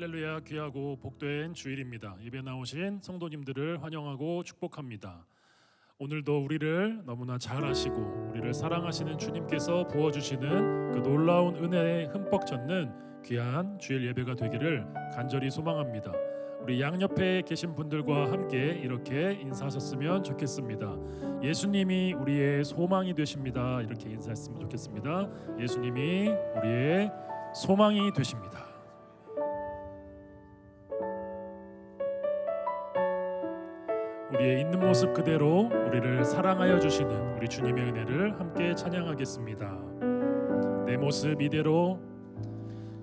할렐루야, 귀하고 복된 주일입니다. 예배 나오신 성도님들을 환영하고 축복합니다. 오늘도 우리를 너무나 잘 아시고 우리를 사랑하시는 주님께서 부어주시는 그 놀라운 은혜에 흠뻑 젖는 귀한 주일 예배가 되기를 간절히 소망합니다. 우리 양옆에 계신 분들과 함께 이렇게 인사하셨으면 좋겠습니다. 예수님이 우리의 소망이 되십니다. 이렇게 인사했으면 좋겠습니다. 예수님이 우리의 소망이 되십니다. 우리의 있는 모습 그대로 우리를 사랑하여 주시는 우리 주님의 은혜를 함께 찬양하겠습니다. 내 모습 이대로,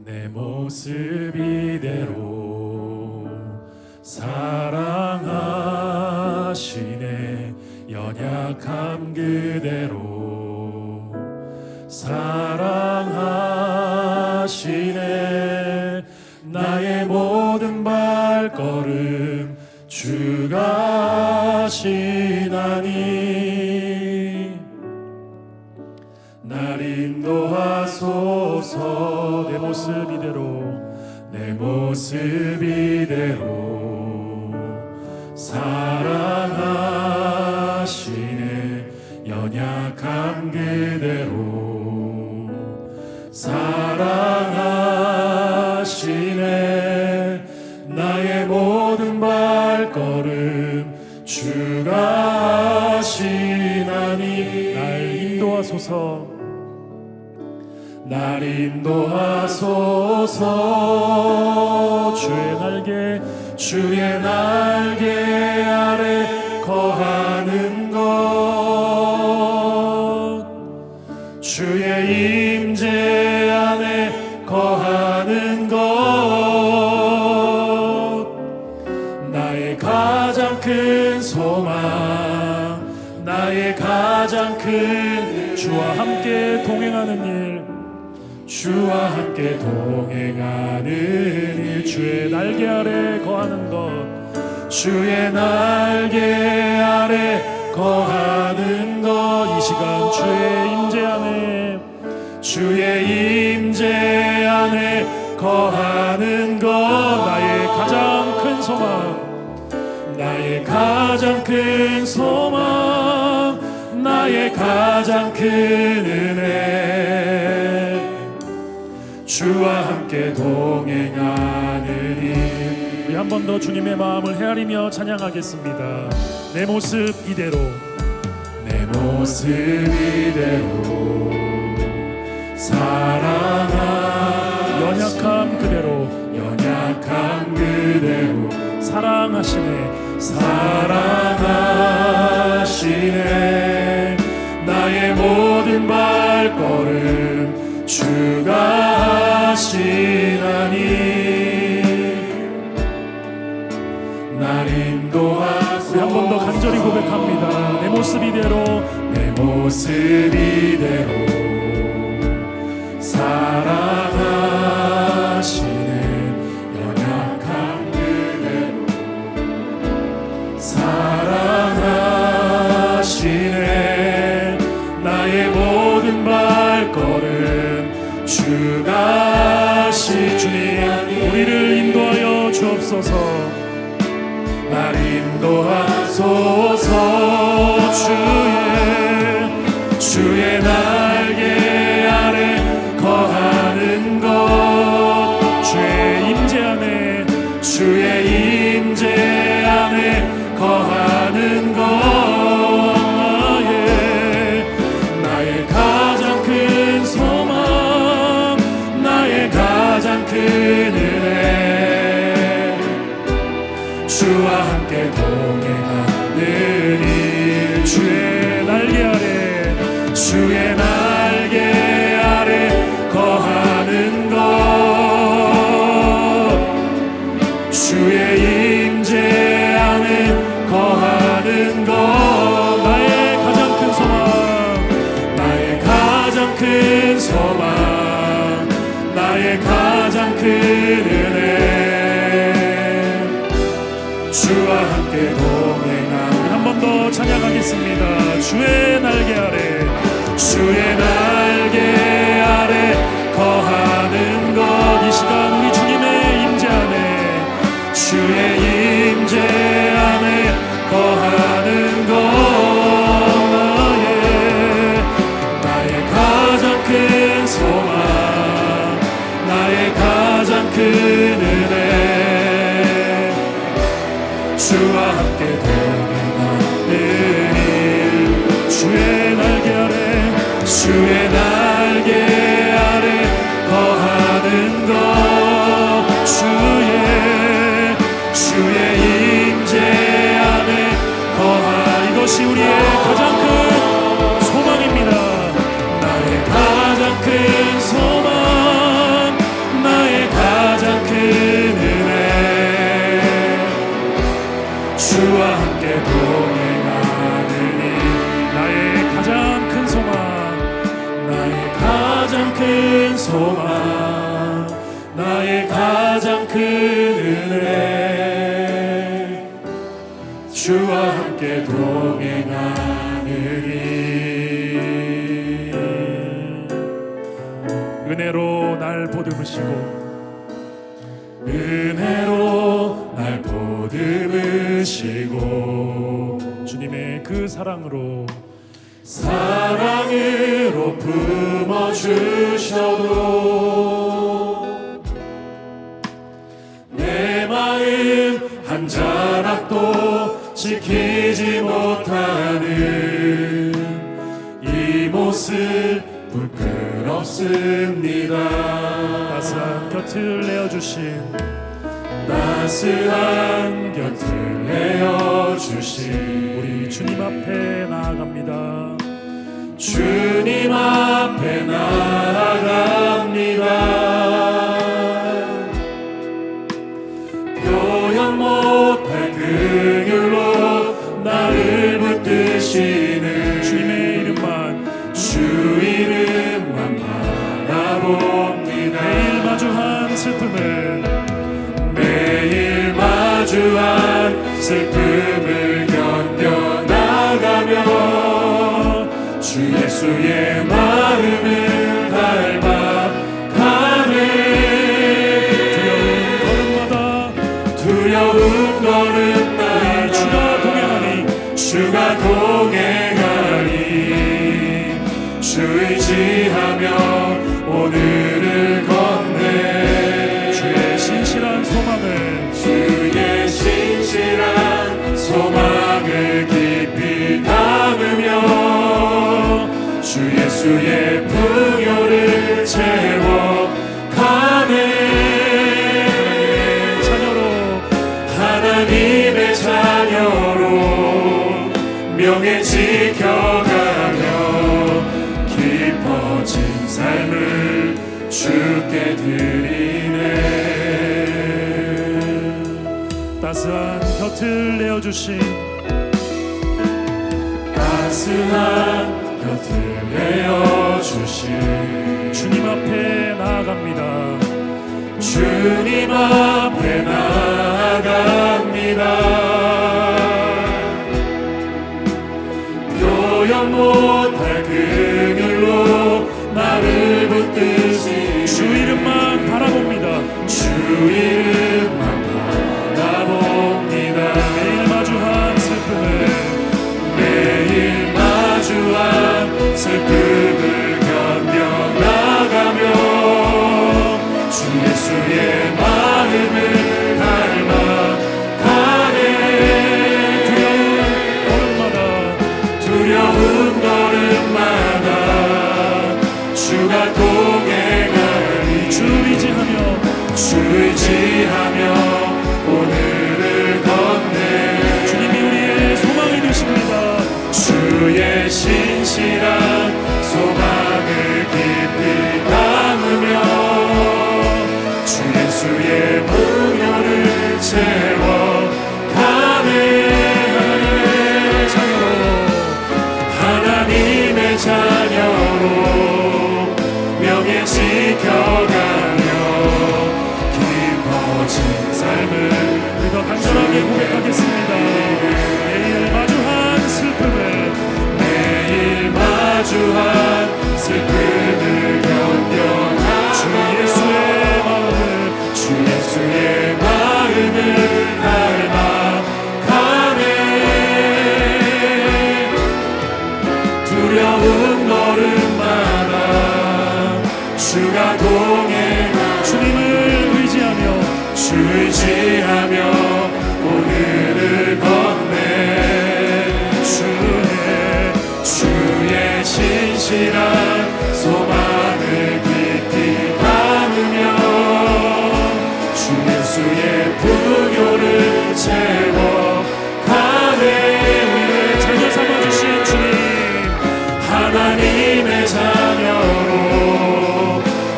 내 모습 이대로 사랑하시네. 연약함 그대로 사랑하시네. 나의 모든 발걸음 주가 하시나니 날 인도하소서. 내 모습 이대로, 내 모습 이대로 사랑하시네. 연약함 그대로 사랑하시네. 나의 모든 발걸음 주가 하시나니 날 인도하소서. 날 인도하소서. 주의 날개 아래 거하는 것, 주의 임재 안에 거하는 것, 나의 가장 큰 소망, 나의 가장 큰 주와 함께 동행하는 일, 주와 함께 동행하는 일. 주의 날개 아래 거하는 것, 주의 날개 아래 거하는 것. 이 시간 주의 임재 안에, 주의 임재 안에 거하는 것. 나의 가장 큰 소망, 나의 가장 큰 소망, 나의 가장 큰 은혜, 주와 함께 동행하는 일. 우리 한 번 더 주님의 마음을 헤아리며 찬양하겠습니다. 내 모습 이대로, 내 모습 이대로 연약함 그대로, 연약함 그대로 사랑하시네. 사랑하시네. 나의 모든 발걸음 주가 하시나니 날 인도하소서. 우리 한 번 더 간절히 고백합니다. 내 모습 이대로, 내 모습 이대로 사랑하시네. 연약함 그대로 사랑하시네. 나의 모든 발걸음 주가 하시. 주님 우리를 인도하여 주옵소서. 날 인도하소서. 주의 날개 아래 거하는 것, 주의 임재 안에, 주의 임재 안에 거하는 것. 나의 가장 큰 소망, 나의 가장 큰 은혜, 주와 함께 동행하는 일. 주의 날개 아래, 주의 날개 아래 거하는 것, 주의 임재 안에 거하는 것. 나의 가장 큰 소망, 나의 가장 큰 소망, 나의 가장 큰 은혜, 주와 함께 동행하는. 한 번 더 찬양하겠습니다. 주의 날개 아래, 주의 날개 아래 거하는 것. 이 시간 우리 주님의 임재 안에, 날개 아래 주의 날개 아래 거하는 것 주의 임재 안에 이것이 우리의 가장 큰 소망입니다. 나의 가장 큰 소망 나의 가장 큰 은혜 주와 함께 동행하느니 나의 가장 큰 소망, 나의 가장 큰 소망 나의 가장 큰 은혜 주와 함께 동행하느니 은혜로 날 보듬으시고 은혜로 날 보듬으시고 주님의 그 사랑으로 품어주셔도 내 마음 한 자락도 지키지 못하는 이 모습 부끄럽습니다. 따스한 곁을 내어주신 따스한 곁을 내어주신 우리 주님 앞에 나아갑니다. 주님 앞에 나아갑니다. 표현 못할 긍휼로 나를 붙드시는 주님의 이름만 바라봅니다. 매일 마주한 슬픔을 견뎌나가며 주 예수의 마음을 닮아가네. 두려운 걸음마다 주가 동행하니 주 의지하며 오늘을 걷네. 주의 신실한 소망을 깊이 담으며 주 예수의 풍요를 채워가네. 하나님의 자녀로 명예 지켜가며 깊어진 삶을 주께 드리네. 따스한 곁을 내어주신 따스한 곁을 내어주신 주님 앞에 나아갑니다. 주님 앞에 나아갑니다. 표현 못할 긍휼로 나를 붙드신 주 이름만 바라봅니다. 주 이름만 바라봅니다. 매일 마주한 슬픔을 견뎌나가며 주 예수의 마음을 닮아가네. 두려운 걸음마다 주가 동행하니 주 의지하며 오늘을 걷네. 주님이 우리의 소망이 되십니다. 주의 신실한 소망을 깊이 담으며 주 예수의 풍요를 채워가네. 하나님의 자녀로 명예 지켜가며 깊어진 삶을 우리 더 간절하게 고백하겠습니다. 매일 마주한 슬픔을 견뎌나가며 주 예수의 마음을 닮아가네. 두려운 걸음마다 주가 동행하니 주님을 의지하며 오늘을 걷네. 주의 주의 신실한 소망을 깊이 담으며 주 예수의 풍요를 채워가네. 자녀 삼아주신 주님, 하나님의 자녀로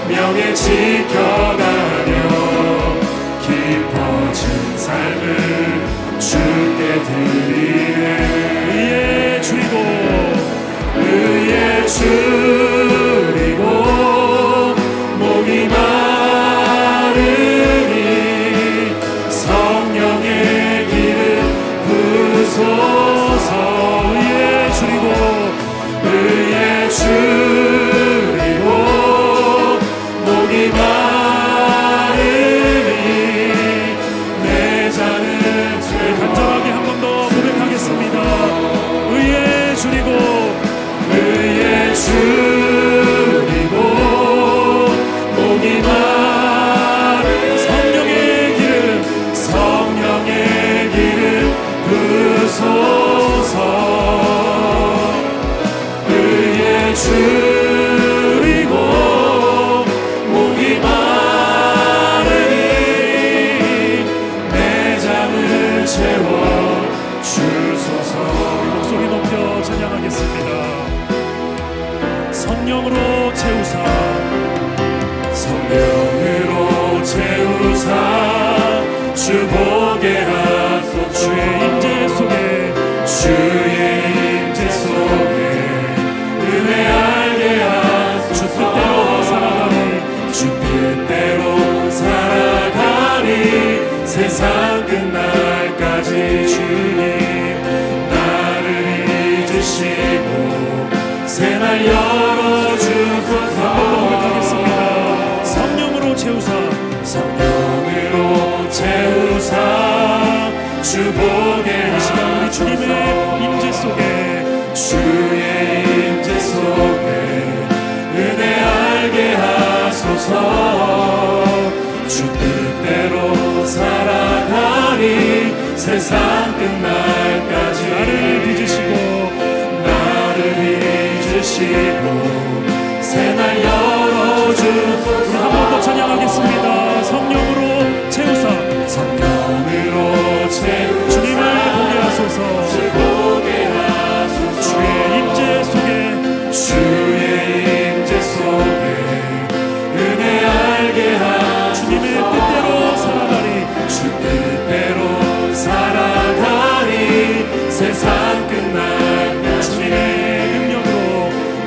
명예 지켜가며 깊어진 삶을 주께 드리네. 의에 줄이고 의에 줄이고 목이 마르니 성령의 기름 부소서. 의에 줄이고 의에 줄이고 목이 마르니 내 잔을 간절하게 한 번 더 고백하겠습니다. 의에 줄이고 의에 줄이고 목이 마르니 성령의 기름 부소서. 의에 줄이고 목이 마르니 내 잔을 채워 주소서. 목소리 높여 찬양하겠습니다. 성령으로 채우사 성령으로 채우사 주 보게 하소서. 주의 임재 속에 주의 임재 속에 은혜 알게 하소서. 주 뜻대로 살아가리 주 뜻대로 살아가리 세상 끝날까지. 주님 나를 잊으시고 새날 열어주소서. 고백하겠습니다. 성령으로 채우사 성령으로 채우사 주 보게 이 시간 우리 하소서. 주님의 임재 속에 주의 임재 속에 은혜 알게 하소서. 주 뜻대로 살아가리 세상 끝날까지. 나를 빚으시고 새날 열어주소서. 한 번 더 찬양하겠습니다. 성령으로 채우사 성령으로 채우사 주님을 보게 하소서. 주의 임재 속에 주의 임재 속에 은혜 알게 하소서. 주님의 뜻대로 살아가리 주 뜻대로 살아가리 세상 끝날까지. 주님의 능력으로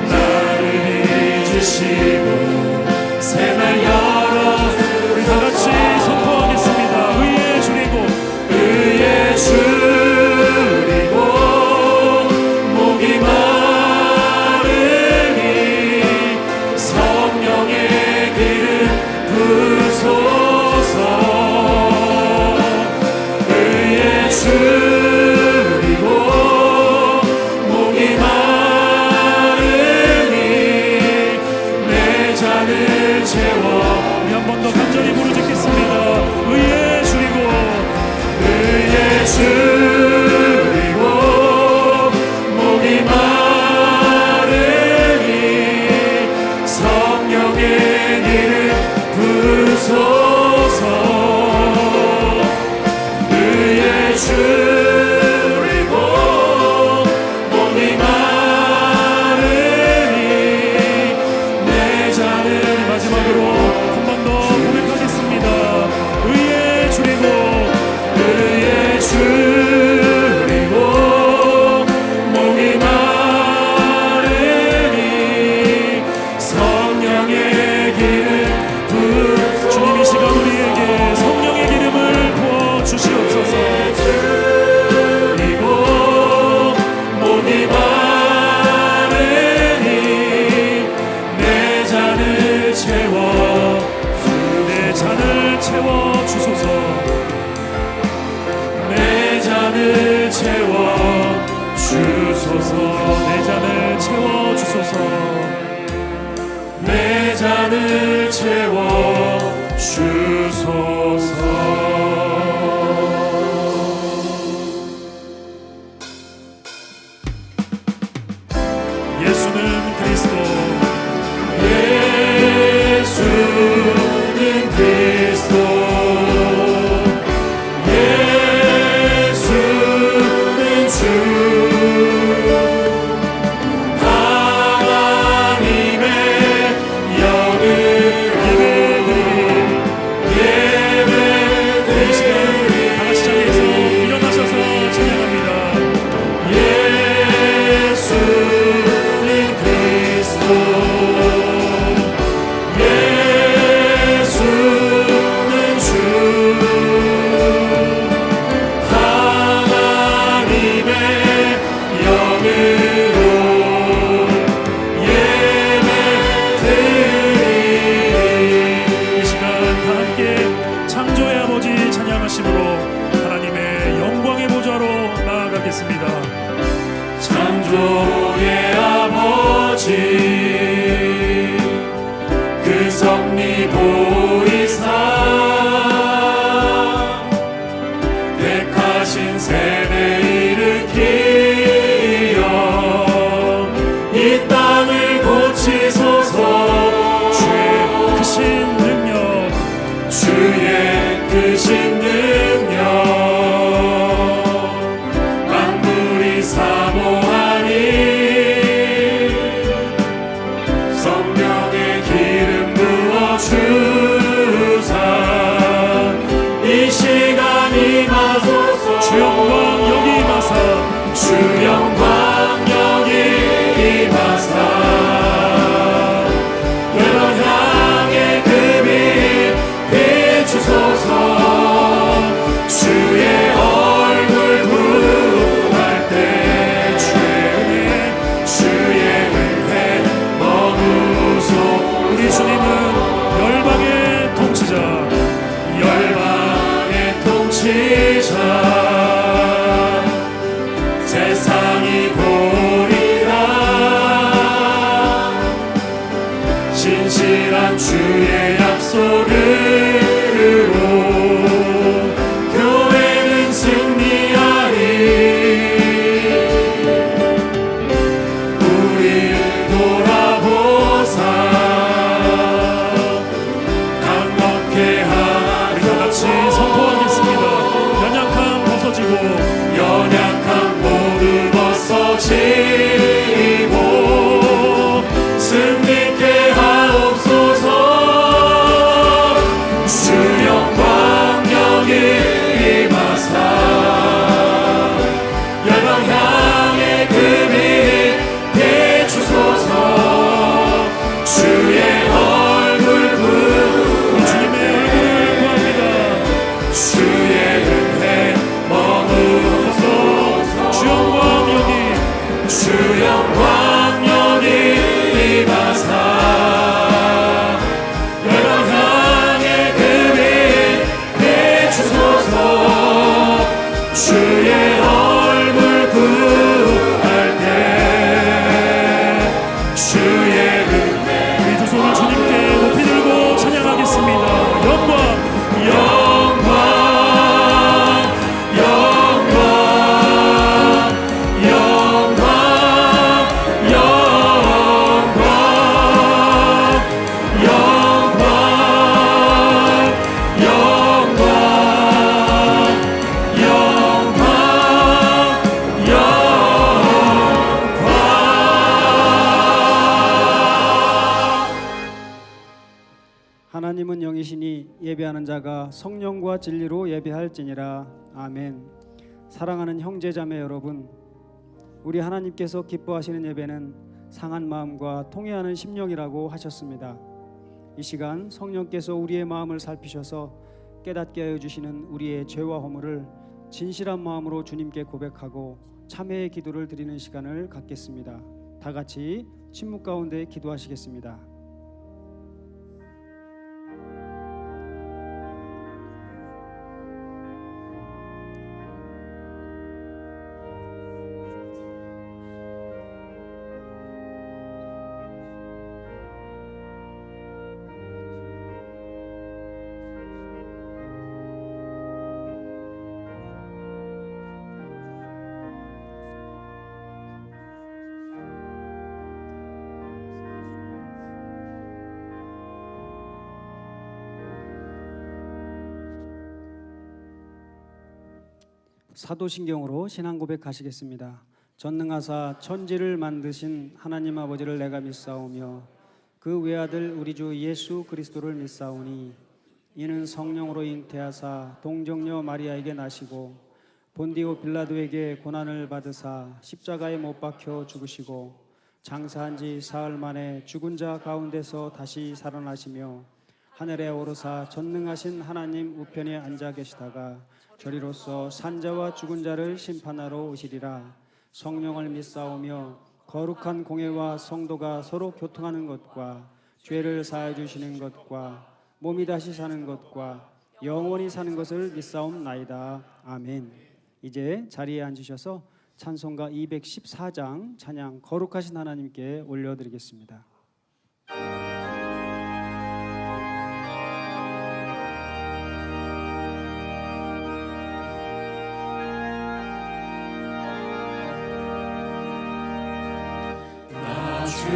나를 잊으시고 새날 우리 다 같이 선포하겠습니다. 의에 줄이고 의에 줄이고 목이 마르니 성령의 기름 부소서. 의에 줄이고 목이 마르니 내 잔을 채워. 우리 한 번 더 간절히 부르짖겠습니다. 의에 줄이고 의에 줄이고 목이 마르니 성령의 기름 부소서. 의에 줄이고 목이 마르니 내 잔을 마지막으로 한 번 더 고백하겠습니다. 의에 줄이고 의에 줄이고 목이 마르니 성령의 기름 부소서. 주님 이 시간 우리에게 성령의 기름을 부어 주시옵소서. 줄이고 목이 마르니 내 잔을 채워. 내 잔을 채워 주소서. 내 잔을 채워 주소서. 내 잔을 채워 주소서. 내 잔을 채워 주소서. 예수 고치소서. 주의 크신 능력, 주의 크신 능력 만물이 사모하니 성령의 기름 부어주사 이 시간 임하소서. 주 영광 여기 임하사, 주 영광 여기 임하사 여러 향해 그 빛 비추소서. 주의 얼굴 구할 때 주의 은혜 머무소. 우리 주님은 열방의 통치자, 열방의 통치자 세상이 보리라. 진실한 주의 약속으로 교회는 승리하리. 우리를 돌아보사 강건케 하소서. 우리가 같이 선포하겠습니다. 연약함 벗어지고, 연약함 모두 벗어지고 승리케 하옵소서. 주 영광 여기 임하사 열방 향해 그 빛 비추소서. 주의 얼굴 우리 주님의 얼굴을 구합니다. 주의 은혜 머무소서. 주 영광 여기, 주 영광 여기 임하사 열방 향해 그 빛 비추소서. 주의 얼굴 구할 때 주의 은혜. 우리 두 손을 주님께 높이 들고 찬양하겠습니다. 영광, 영광 영광 영광 영광 영광 영광 하나님은 영이시니 예배하는 자가 성령과 진리로 예배할지니라. 아멘. 사랑하는 형제자매 여러분, 우리 하나님께서 기뻐하시는 예배는 상한 마음과 통회하는 심령이라고 하셨습니다. 이 시간 성령께서 우리의 마음을 살피셔서 깨닫게 하여 주시는 우리의 죄와 허물을 진실한 마음으로 주님께 고백하고 참회의 기도를 드리는 시간을 갖겠습니다. 다 같이 침묵 가운데 기도하시겠습니다. 사도신경으로 신앙 고백하시겠습니다. 전능하사 천지를 만드신 하나님 아버지를 내가 믿사오며 그 외아들 우리 주 예수 그리스도를 믿사오니 이는 성령으로 잉태하사 동정녀 마리아에게 나시고 본디오 빌라도에게 고난을 받으사 십자가에 못 박혀 죽으시고 장사한 지 사흘 만에 죽은 자 가운데서 다시 살아나시며 하늘에 오르사 전능하신 하나님 우편에 앉아 계시다가 저리로서 산자와 죽은 자를 심판하러 오시리라. 성령을 믿사오며 거룩한 공회와 성도가 서로 교통하는 것과 죄를 사해 주시는 것과 몸이 다시 사는 것과 영원히 사는 것을 믿사옵나이다. 아멘. 이제 자리에 앉으셔서 찬송가 214장 찬양 거룩하신 하나님께 올려드리겠습니다. 주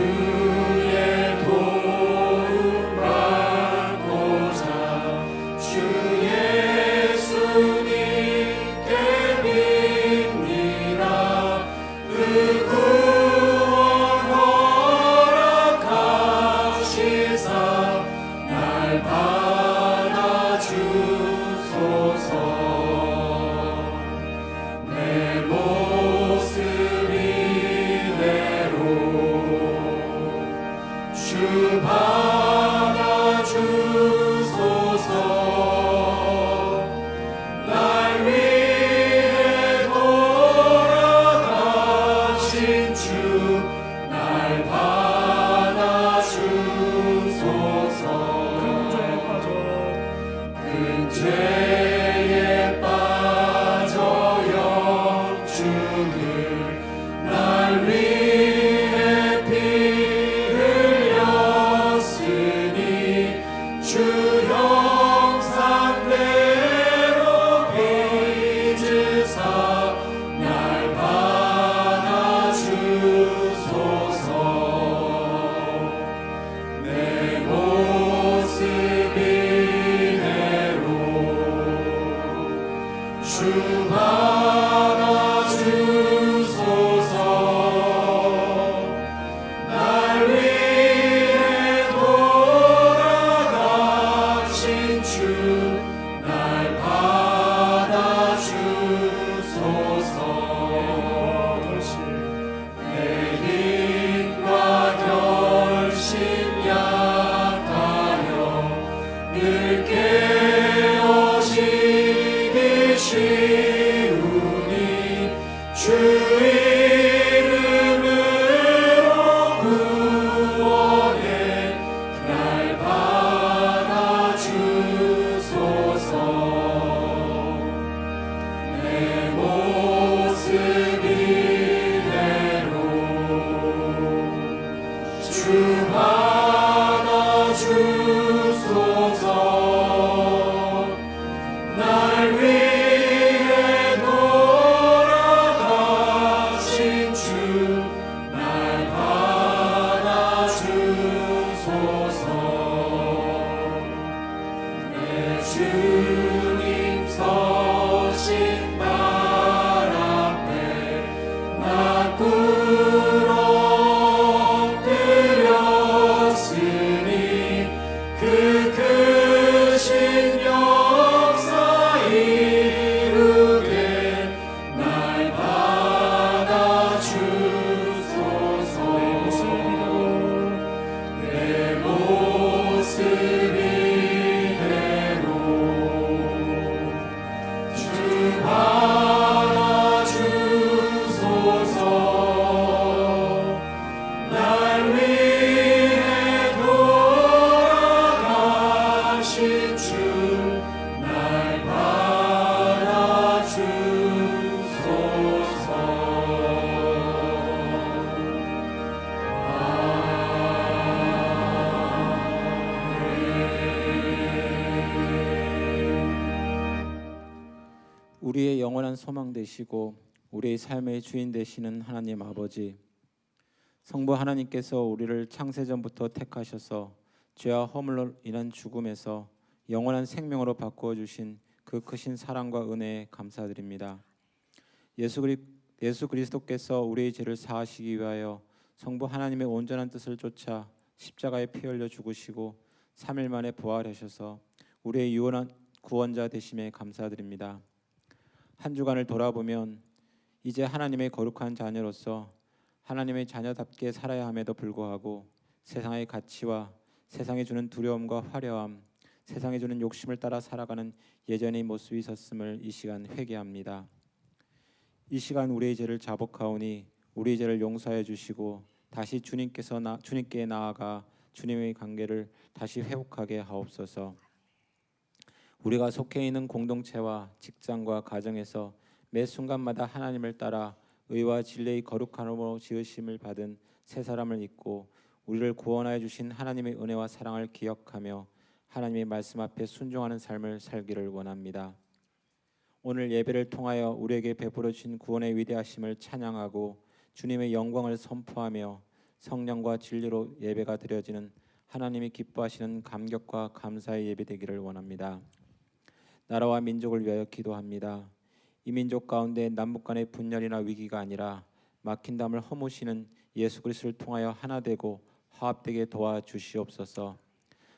주 받아주소서. 날 위해 돌아가신 주 날 받아주소서. 내 주님 서신 발 앞에 나 엎드렸으니 그 크신 역사 이루게 날 받아주소서. 내 모습 이대로 주 받아주소서. 날 위해 돌아가신 주 날 받아주소서. 우리의 영원한 소망 되시고 우리의 삶의 주인 되시는 하나님 아버지, 성부 하나님께서 우리를 창세전부터 택하셔서 죄와 허물로 인한 죽음에서 영원한 생명으로 바꾸어 주신 그 크신 사랑과 은혜에 감사드립니다. 예수 그리스도께서 우리의 죄를 사하시기 위하여 성부 하나님의 온전한 뜻을 쫓아 십자가에 피 흘려 죽으시고 3일 만에 부활하셔서 우리의 유언한 구원자 되심에 감사드립니다. 한 주간을 돌아보면 이제 하나님의 거룩한 자녀로서 하나님의 자녀답게 살아야 함에도 불구하고 세상의 가치와 세상이 주는 두려움과 화려함, 세상이 주는 욕심을 따라 살아가는 예전의 모습이 있었음을 이 시간 회개합니다. 이 시간 우리의 죄를 자복하오니 우리의 죄를 용서해 주시고 다시 주님께 나아가 주님의 관계를 다시 회복하게 하옵소서. 우리가 속해 있는 공동체와 직장과 가정에서 매 순간마다 하나님을 따라 의와 진리의 거룩함으로 지으심을 받은 새 사람을 잊고 우리를 구원하여 주신 하나님의 은혜와 사랑을 기억하며 하나님의 말씀 앞에 순종하는 삶을 살기를 원합니다. 오늘 예배를 통하여 우리에게 베풀어 주신 구원의 위대하심을 찬양하고 주님의 영광을 선포하며 성령과 진리로 예배가 드려지는 하나님이 기뻐하시는 감격과 감사의 예배 되기를 원합니다. 나라와 민족을 위하여 기도합니다. 이 민족 가운데 남북 간의 분열이나 위기가 아니라 막힌 담을 허무시는 예수 그리스도를 통하여 하나 되고 화합되게 도와주시옵소서.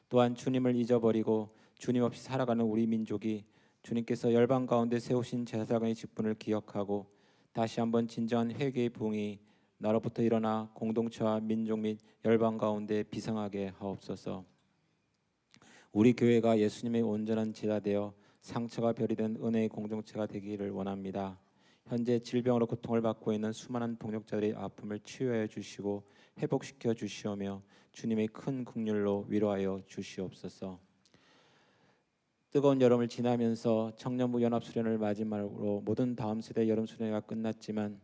또한 주님을 잊어버리고 주님 없이 살아가는 우리 민족이 주님께서 열방 가운데 세우신 제사장의 직분을 기억하고 다시 한번 진정한 회개의 부흥이 나로부터 일어나 공동체와 민족 및 열방 가운데 비상하게 하옵소서. 우리 교회가 예수님의 온전한 제자 되어 상처가 별이 된 은혜의 공동체가 되기를 원합니다. 현재 질병으로 고통을 받고 있는 수많은 동역자들의 아픔을 치유하여 주시고 회복시켜 주시오며 주님의 큰 긍휼로 위로하여 주시옵소서. 뜨거운 여름을 지나면서 청년부 연합수련을 마지막으로 모든 다음 세대 여름수련회가 끝났지만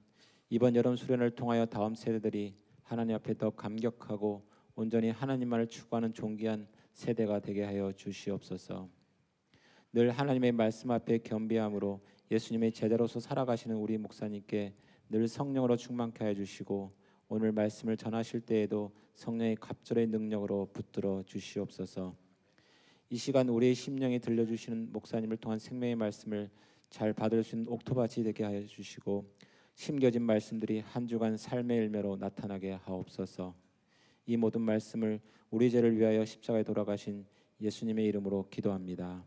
이번 여름수련을 통하여 다음 세대들이 하나님 앞에 더 감격하고 온전히 하나님만을 추구하는 존귀한 세대가 되게 하여 주시옵소서. 늘 하나님의 말씀 앞에 겸비함으로 예수님의 제자로서 살아가시는 우리 목사님께 늘 성령으로 충만케 하여 주시고 오늘 말씀을 전하실 때에도 성령의 갑절의 능력으로 붙들어 주시옵소서. 이 시간 우리의 심령에 들려주시는 목사님을 통한 생명의 말씀을 잘 받을 수 있는 옥토밭이 되게 하여 주시고 심겨진 말씀들이 한 주간 삶의 열매로 나타나게 하옵소서. 이 모든 말씀을 우리 죄를 위하여 십자가에 돌아가신 예수님의 이름으로 기도합니다.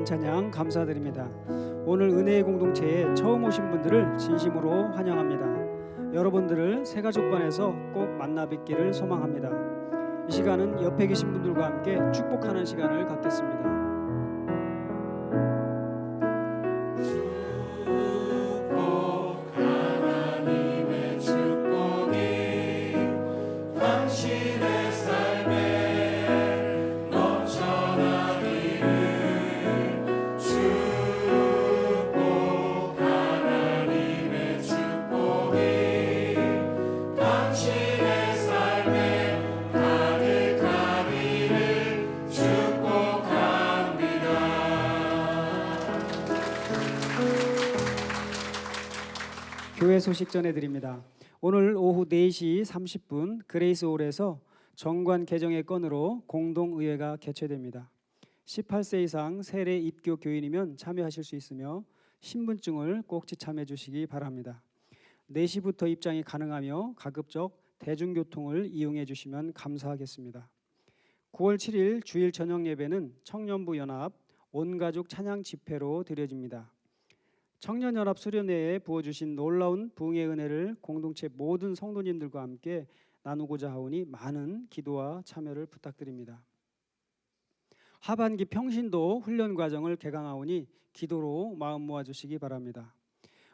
귀한 찬양 감사드립니다. 오늘 은혜의 공동체에 처음 오신 분들을 진심으로 환영합니다. 여러분들을 새가족반에서 꼭 만나 뵙기를 소망합니다. 이 시간은 옆에 계신 분들과 함께 축복하는 시간을 갖겠습니다. 하나님의 축복이 당신의 삶에 넘쳐나기를 축복 하나님의 축복이 당신의 삶에 가득하기를 축복합니다. 교회 소식 전해드립니다. 오늘 오후 4시 30분 그레이스홀에서 정관 개정의 건으로 공동의회가 개최됩니다. 18세 이상 세례 입교 교인이면 참여하실 수 있으며 신분증을 꼭 지참해 주시기 바랍니다. 4시부터 입장이 가능하며 가급적 대중교통을 이용해 주시면 감사하겠습니다. 9월 7일 주일 저녁 예배는 청년부 연합 온가족 찬양 집회로 드려집니다. 청년연합 수련회에 부어주신 놀라운 부흥의 은혜를 공동체 모든 성도님들과 함께 나누고자 하오니 많은 기도와 참여를 부탁드립니다. 하반기 평신도 훈련 과정을 개강하오니 기도로 마음 모아주시기 바랍니다.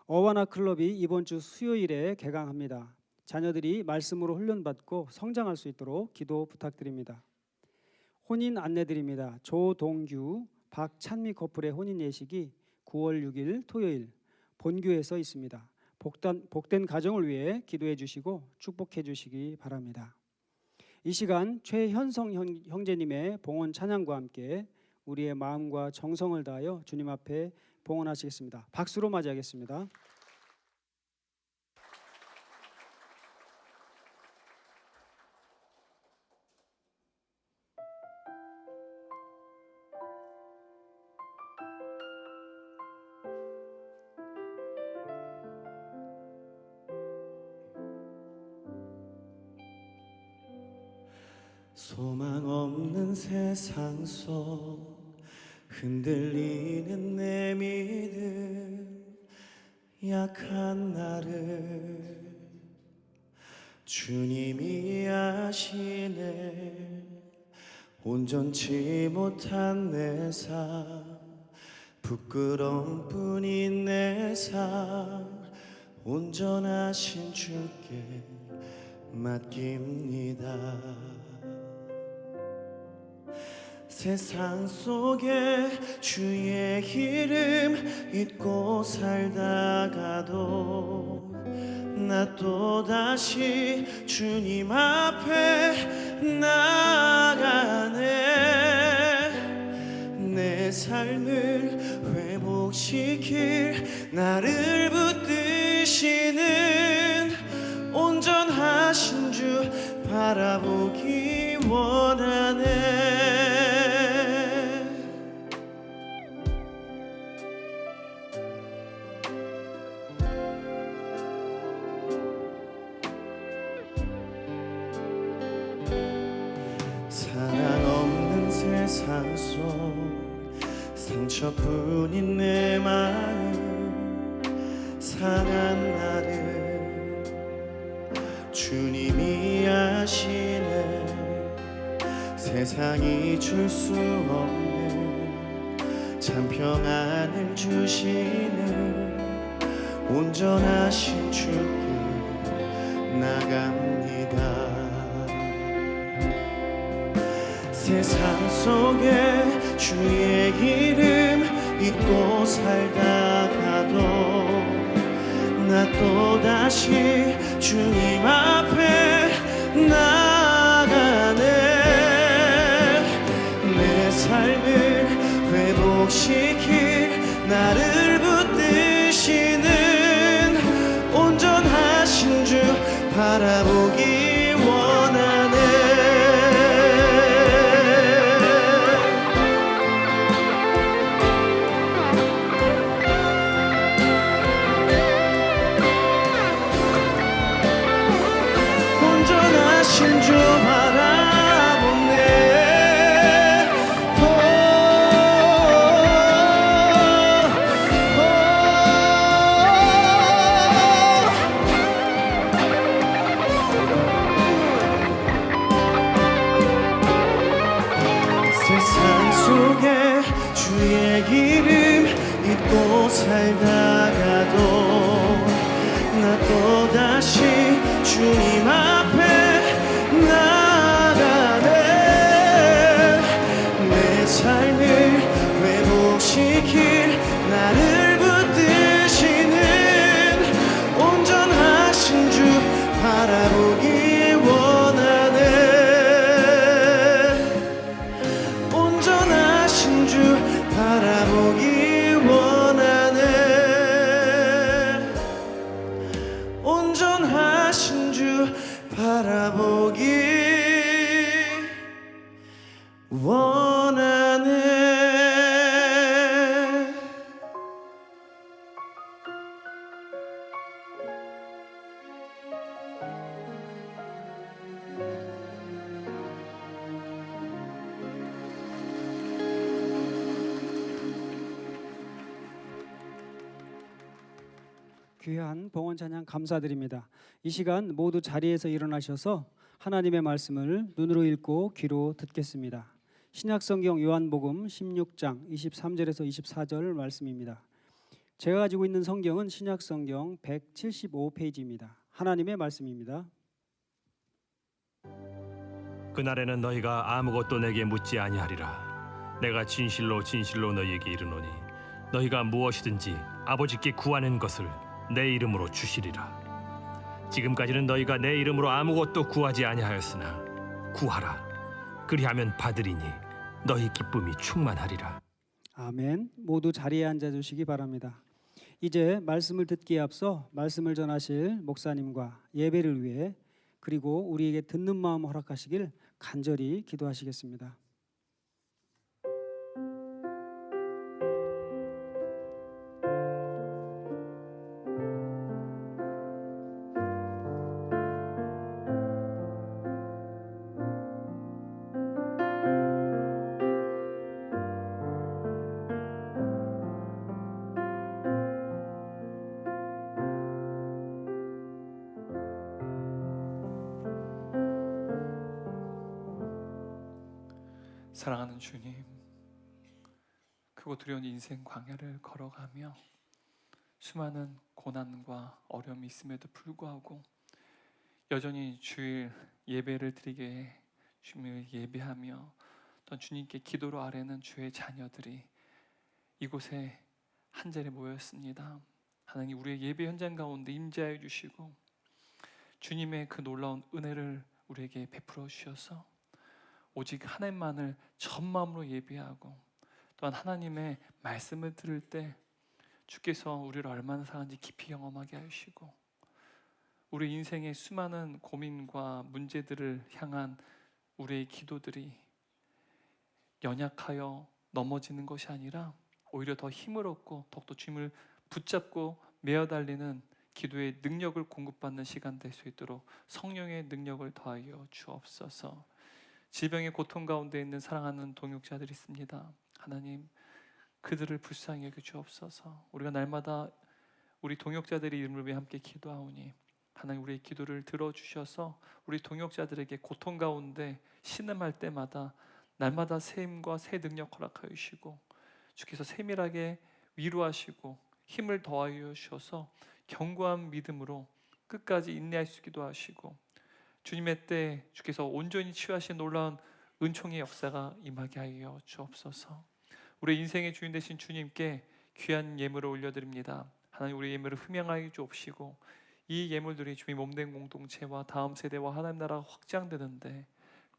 어와나 클럽이 이번 주 수요일에 개강합니다. 자녀들이 말씀으로 훈련받고 성장할 수 있도록 기도 부탁드립니다. 혼인 안내드립니다. 조동규, 박찬미 커플의 혼인 예식이 9월 6일 토요일 본교에서 있습니다. 복된 가정을 위해 기도해 주시고 축복해 주시기 바랍니다. 이 시간 최현성 형제님의 봉헌 찬양과 함께 우리의 마음과 정성을 다하여 주님 앞에 봉헌하시겠습니다. 박수로 맞이하겠습니다. 소망 없는 세상 속 흔들리는 내 믿음 약한 나를 주님이 아시네. 온전치 못한 내 삶 부끄러움 뿐인 내 삶 온전하신 주께 맡깁니다. 세상 속에 주의 이름 잊고 살다가도 나 또다시 주님 앞에 나아가네. 내 삶을 회복시킬 나를 붙드시는 온전하신 주 바라보기 원하네. 사랑 없는 세상 속 상처뿐인 내 마음 상한 나를 주님이 아시네. 세상이 줄 수 없는 참 평안을 주시는 온전하신 주께 나갑니다. 세상 속에 주의 이름 잊고 살다가도 나 또다시 주님 앞에 나아가네. 내 삶을 회복시킬 나를 붙드시는 온전하신 주 바라보기 원하네. 온전하신 주 바라보네. 잊고 살다가도 나 또다시 주님 앞에 나가네. 내 삶을 회복시킬 나를 붙드시는 온전하신 주 바라보기 원하네. 온전하신 주 바라보기 원하네. 온전하신 주 바라보기 원하네. 귀한 봉헌 찬양 감사드립니다. 이 시간 모두 자리에서 일어나셔서 하나님의 말씀을 눈으로 읽고 귀로 듣겠습니다. 신약성경 요한복음 16장 23절에서 24절 말씀입니다. 제가 가지고 있는 성경은 신약성경 175페이지입니다. 하나님의 말씀입니다. 그날에는 너희가 아무것도 내게 묻지 아니하리라. 내가 진실로 진실로 너희에게 이르노니 너희가 무엇이든지 아버지께 구하는 것을 내 이름으로 주시리라. 지금까지는 너희가 내 이름으로 아무것도 구하지 아니하였으나 구하라. 그리하면 받으리니 너희 기쁨이 충만하리라. 아멘. 모두 자리에 앉아 주시기 바랍니다. 이제 말씀을 듣기에 앞서 말씀을 전하실 목사님과 예배를 위해 그리고 우리에게 듣는 마음 허락하시길 간절히 기도하시겠습니다. 사랑하는 주님, 크고 두려운 인생 광야를 걸어가며 수많은 고난과 어려움이 있음에도 불구하고 여전히 주일 예배를 드리게 주님을 예배하며 또 주님께 기도로 아뢰는 주의 자녀들이 이곳에 한 자리에 모였습니다. 하나님, 우리의 예배 현장 가운데 임재하여 주시고 주님의 그 놀라운 은혜를 우리에게 베풀어 주셔서 오직 하나님만을 전 마음으로 예배하고 또한 하나님의 말씀을 들을 때 주께서 우리를 얼마나 사랑하는지 깊이 경험하게 하시고 우리 인생의 수많은 고민과 문제들을 향한 우리의 기도들이 연약하여 넘어지는 것이 아니라 오히려 더 힘을 얻고 더욱더 주님을 붙잡고 메어달리는 기도의 능력을 공급받는 시간 될 수 있도록 성령의 능력을 더하여 주옵소서. 질병의 고통 가운데 있는 사랑하는 동역자들이 있습니다. 하나님, 그들을 불쌍히 여겨 주옵소서. 우리가 날마다 우리 동역자들의 이름을 위해 함께 기도하오니 하나님, 우리의 기도를 들어주셔서 우리 동역자들에게 고통 가운데 신음할 때마다 날마다 새 힘과 새 능력 허락하여 주시고 주께서 세밀하게 위로하시고 힘을 더하여 주셔서 견고한 믿음으로 끝까지 인내할 수 있기도 하시고 주님의 때 주께서 온전히 치유하신 놀라운 은총의 역사가 임하게 하여 주옵소서. 우리 인생의 주인 되신 주님께 귀한 예물을 올려드립니다. 하나님, 우리 예물을 흠양하여 주옵시고 이 예물들이 주의 몸된 공동체와 다음 세대와 하나님 나라가 확장되는데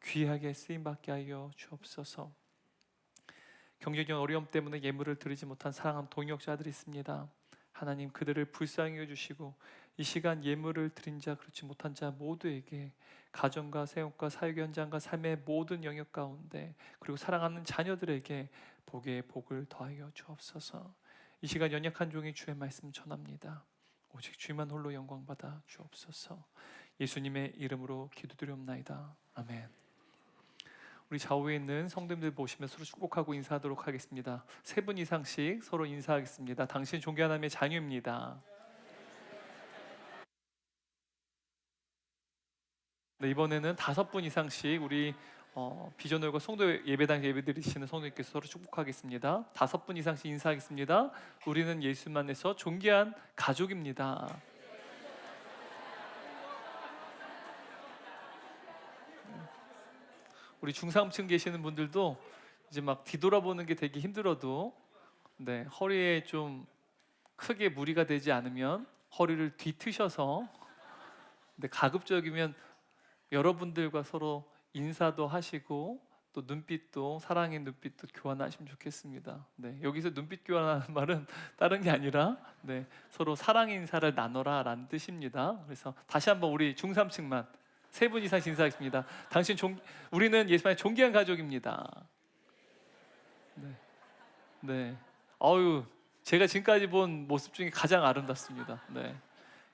귀하게 쓰임받게 하여 주옵소서. 경제적인 어려움 때문에 예물을 드리지 못한 사랑하는 동역자들이 있습니다. 하나님, 그들을 불쌍히 여주시고 이 시간 예물을 드린 자 그렇지 못한 자 모두에게 가정과 생업과 사역 현장과 삶의 모든 영역 가운데 그리고 사랑하는 자녀들에게 복의 복을 더하여 주옵소서. 이 시간 연약한 종이 주의 말씀 전합니다. 오직 주만 홀로 영광 받아 주옵소서. 예수님의 이름으로 기도드리옵나이다. 아멘. 우리 좌우에 있는 성도님들 보시면서 서로 축복하고 인사하도록 하겠습니다. 3분 이상씩 서로 인사하겠습니다. 당신 존귀한 하나님의 자녀입니다. 네, 이번에는 5분 이상씩 우리 비전홀과 송도 예배당 예배드리시는 성도님께서 서로 축복하겠습니다. 5분 이상씩 인사하겠습니다. 우리는 예수만에서 존귀한 가족입니다. 우리 중상층 계시는 분들도 이제 막 뒤돌아보는 게 되게 힘들어도 네, 허리에 좀 크게 무리가 되지 않으면 허리를 뒤트셔서 네, 가급적이면 여러분들과 서로 인사도 하시고 또 눈빛도 사랑의 눈빛도 교환하시면 좋겠습니다. 네, 여기서 눈빛 교환하는 말은 다른 게 아니라 네, 서로 사랑의 인사를 나눠라라는 뜻입니다. 그래서 다시 한번 우리 중삼층만 3분 이상 인사하겠습니다. 우리는 예수님의 존귀한 가족입니다. 네, 네. 어유, 제가 지금까지 본 모습 중에 가장 아름답습니다. 네,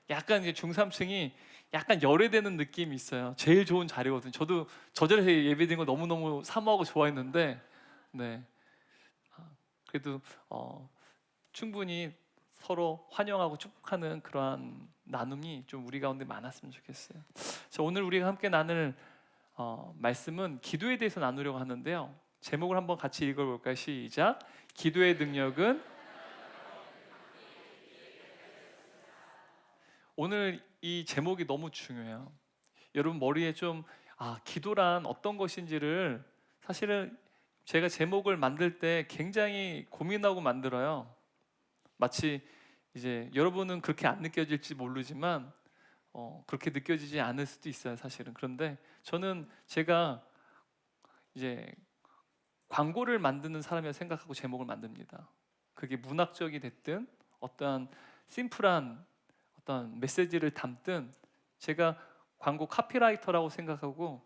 약간 이제 중삼층이 약간 열애되는 느낌이 있어요. 제일 좋은 자리거든요. 저도 저 자리에서 예배드린 거 너무너무 사모하고 좋아했는데 네, 그래도 충분히 서로 환영하고 축복하는 그러한 나눔이 좀 우리 가운데 많았으면 좋겠어요. 자, 오늘 우리가 함께 나눌 말씀은 기도에 대해서 나누려고 하는데요. 제목을 한번 같이 읽어볼까요? 시작. 기도의 능력은 오늘 이 제목이 너무 중요해요. 여러분 머리에 좀 기도란 어떤 것인지를 사실은 제가 제목을 만들 때 굉장히 고민하고 만들어요. 마치 이제 여러분은 그렇게 안 느껴질지 모르지만 그렇게 느껴지지 않을 수도 있어요, 사실은. 그런데 저는 제가 이제 광고를 만드는 사람이라 생각하고 제목을 만듭니다. 그게 문학적이 됐든 어떠한 심플한 어떤 메시지를 담든 제가 광고 카피라이터라고 생각하고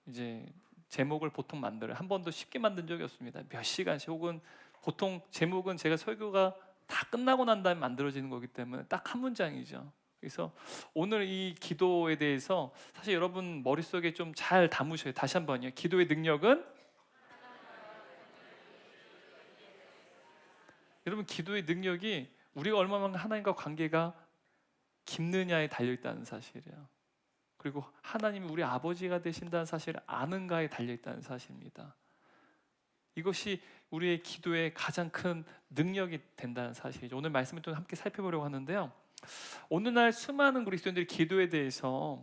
이제 제목을 보통 만들어요. 한 번도 쉽게 만든 적이 없습니다. 몇 시간씩, 혹은 보통 제목은 제가 설교가 다 끝나고 난 다음에 만들어지는 거기 때문에 딱 한 문장이죠. 그래서 오늘 이 기도에 대해서 사실 여러분 머릿속에 좀 잘 담으셔요. 다시 한번요. 기도의 능력은 여러분 기도의 능력이 우리가 얼마만큼 하나님과 관계가 깊느냐에 달려있다는 사실이에요. 그리고 하나님이 우리 아버지가 되신다는 사실을 아는가에 달려있다는 사실입니다. 이것이 우리의 기도의 가장 큰 능력이 된다는 사실이죠. 오늘 말씀을 또 함께 살펴보려고 하는데요. 오늘날 수많은 그리스도인들이 기도에 대해서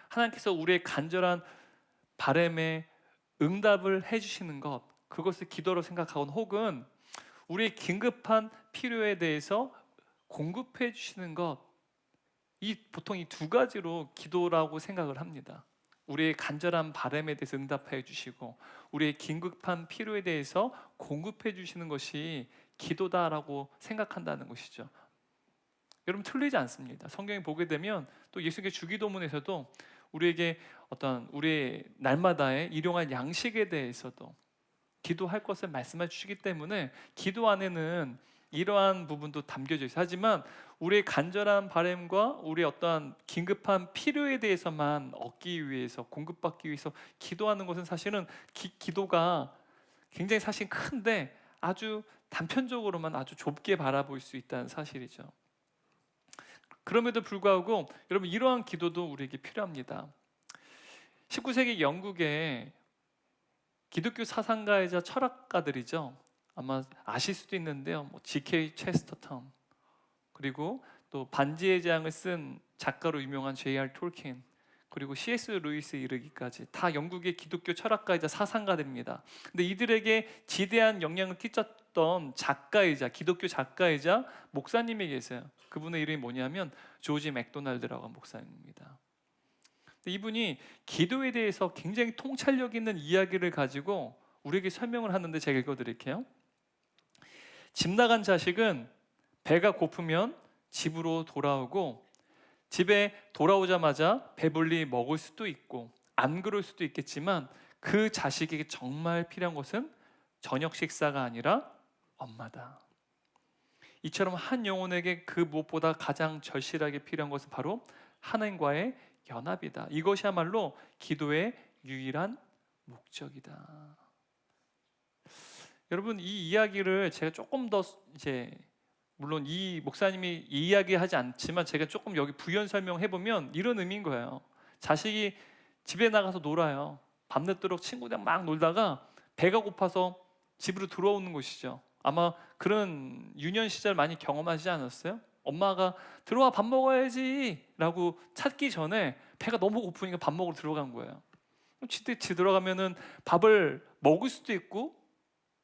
하나님께서 우리의 간절한 바람에 응답을 해주시는 것, 그것을 기도로 생각하거나 혹은 우리의 긴급한 필요에 대해서 공급해 주시는 것, 보통 이 두 가지로 기도라고 생각을 합니다. 우리의 간절한 바람에 대해서 응답해 주시고 우리의 긴급한 필요에 대해서 공급해 주시는 것이 기도다라고 생각한다는 것이죠. 여러분 틀리지 않습니다. 성경에 보게 되면 또 예수님의 주기도문에서도 우리에게 어떤 우리의 날마다의 일용할 양식에 대해서도 기도할 것을 말씀해 주시기 때문에 기도 안에는 이러한 부분도 담겨져 있어요. 하지만 우리의 간절한 바람과 우리의 어떠한 긴급한 필요에 대해서만 얻기 위해서, 공급받기 위해서 기도하는 것은 사실은 기도가 굉장히 사실 큰데 아주 단편적으로만 아주 좁게 바라볼 수 있다는 사실이죠. 그럼에도 불구하고 여러분 이러한 기도도 우리에게 필요합니다. 19세기 영국에 기독교 사상가이자 철학가들이죠. 아마 아실 수도 있는데요. G.K. 체스터턴, 그리고 또 반지의 제왕을 쓴 작가로 유명한 J.R. 톨킨, 그리고 C.S. 루이스 이르기까지 다 영국의 기독교 철학가이자 사상가들입니다. 근데 이들에게 지대한 영향을 끼쳤던 작가이자 기독교 작가이자 목사님이 계세요. 그분의 이름이 뭐냐면 조지 맥도날드라고 하는 목사님입니다. 이분이 기도에 대해서 굉장히 통찰력 있는 이야기를 가지고 우리에게 설명을 하는데 제가 읽어드릴게요. 집 나간 자식은 배가 고프면 집으로 돌아오고 집에 돌아오자마자 배불리 먹을 수도 있고 안 그럴 수도 있겠지만 그 자식에게 정말 필요한 것은 저녁 식사가 아니라 엄마다. 이처럼 한 영혼에게 그 무엇보다 가장 절실하게 필요한 것은 바로 하나님과의 연합이다. 이것이야말로 기도의 유일한 목적이다. 여러분 이 이야기를 제가 조금 더 이제 물론 이 목사님이 이 이야기하지 않지만 제가 조금 여기 부연 설명해 보면 이런 의미인 거예요. 자식이 집에 나가서 놀아요. 밤늦도록 친구들이랑 막 놀다가 배가 고파서 집으로 들어오는 것이죠. 아마 그런 유년 시절 많이 경험하지 않았어요? 엄마가 들어와 밥 먹어야지 라고 찾기 전에 배가 너무 고프니까 밥 먹으러 들어간 거예요. 집 들어가면은 밥을 먹을 수도 있고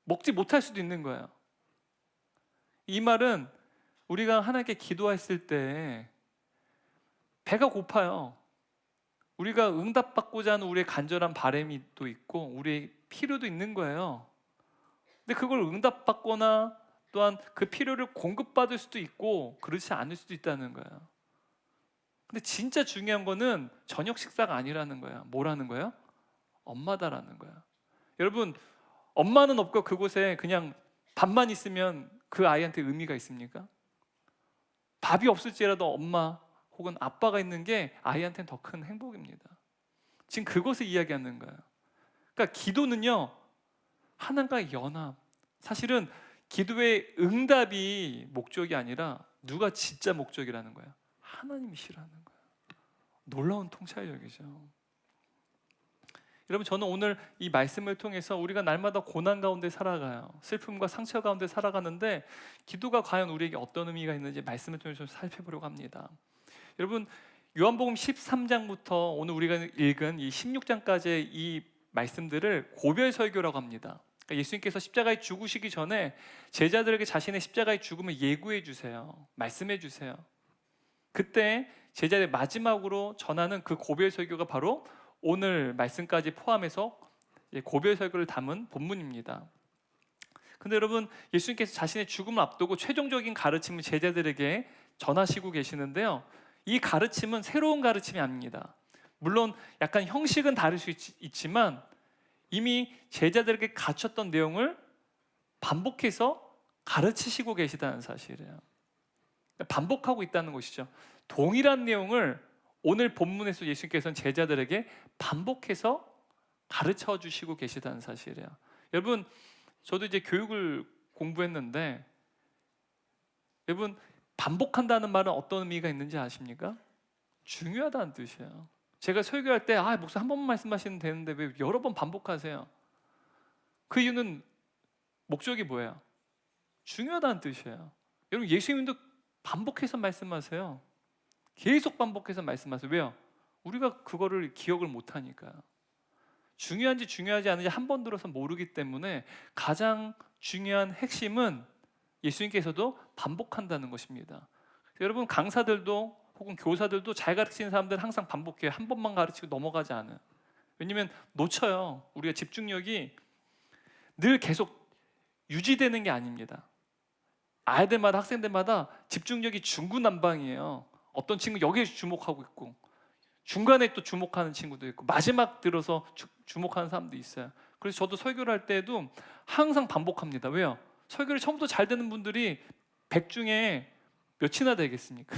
먹지 못할 수도 있는 거예요. 이 말은 우리가 하나님께 기도했을 때 배가 고파요. 우리가 응답받고자 하는 우리의 간절한 바람이 또 있고 우리의 필요도 있는 거예요. 근데 그걸 응답받거나 또한 그 필요를 공급받을 수도 있고 그렇지 않을 수도 있다는 거예요. 근데 진짜 중요한 거는 저녁 식사가 아니라는 거예요. 뭐라는 거예요? 엄마다라는 거예요. 여러분, 엄마는 없고 그곳에 그냥 밥만 있으면 그 아이한테 의미가 있습니까? 밥이 없을지라도 엄마 혹은 아빠가 있는 게 아이한테는 더 큰 행복입니다. 지금 그것을 이야기하는 거예요. 그러니까 기도는요, 하나님과의 연합. 사실은 기도의 응답이 목적이 아니라 누가 진짜 목적이라는 거예요. 하나님이시라는 거예요. 놀라운 통찰력이죠. 여러분, 저는 오늘 이 말씀을 통해서 우리가 날마다 고난 가운데 살아가요. 슬픔과 상처 가운데 살아가는데 기도가 과연 우리에게 어떤 의미가 있는지 말씀을 통해서 살펴보려고 합니다. 여러분, 요한복음 13장부터 오늘 우리가 읽은 이 16장까지의 이 말씀들을 고별 설교라고 합니다. 그러니까 예수님께서 십자가에 죽으시기 전에 제자들에게 자신의 십자가의 죽음을 예고해 주세요. 말씀해 주세요. 그때 제자들의 마지막으로 전하는 그 고별 설교가 바로 오늘 말씀까지 포함해서 고별 설교를 담은 본문입니다. 근데 여러분, 예수님께서 자신의 죽음을 앞두고 최종적인 가르침을 제자들에게 전하시고 계시는데요, 이 가르침은 새로운 가르침이 아닙니다. 물론 약간 형식은 다를 수 있지만 이미 제자들에게 갖췄던 내용을 반복해서 가르치시고 계시다는 사실이에요. 반복하고 있다는 것이죠. 동일한 내용을 오늘 본문에서 예수님께서는 제자들에게 반복해서 가르쳐 주시고 계시다는 사실이에요. 여러분, 저도 이제 교육을 공부했는데 여러분, 반복한다는 말은 어떤 의미가 있는지 아십니까? 중요하다는 뜻이에요. 제가 설교할 때 목사 한 번만 말씀하시면 되는데 왜 여러 번 반복하세요? 그 이유는 목적이 뭐예요? 중요하다는 뜻이에요. 여러분, 예수님도 반복해서 말씀하세요. 계속 반복해서 말씀하세요. 왜요? 우리가 그거를 기억을 못하니까요. 중요한지 중요하지 않은지 한 번 들어서 모르기 때문에 가장 중요한 핵심은 예수님께서도 반복한다는 것입니다. 여러분, 강사들도 혹은 교사들도 잘 가르치는 사람들은 항상 반복해요. 한 번만 가르치고 넘어가지 않아요. 왜냐하면 놓쳐요. 우리가 집중력이 늘 계속 유지되는 게 아닙니다. 아이들마다 학생들마다 집중력이 중구난방이에요. 어떤 친구 여기에 주목하고 있고 중간에 또 주목하는 친구도 있고 마지막 들어서 주목하는 사람도 있어요. 그래서 저도 설교를 할 때도 항상 반복합니다. 왜요? 설교를 처음부터 잘 듣는 분들이 100 중에 몇이나 되겠습니까?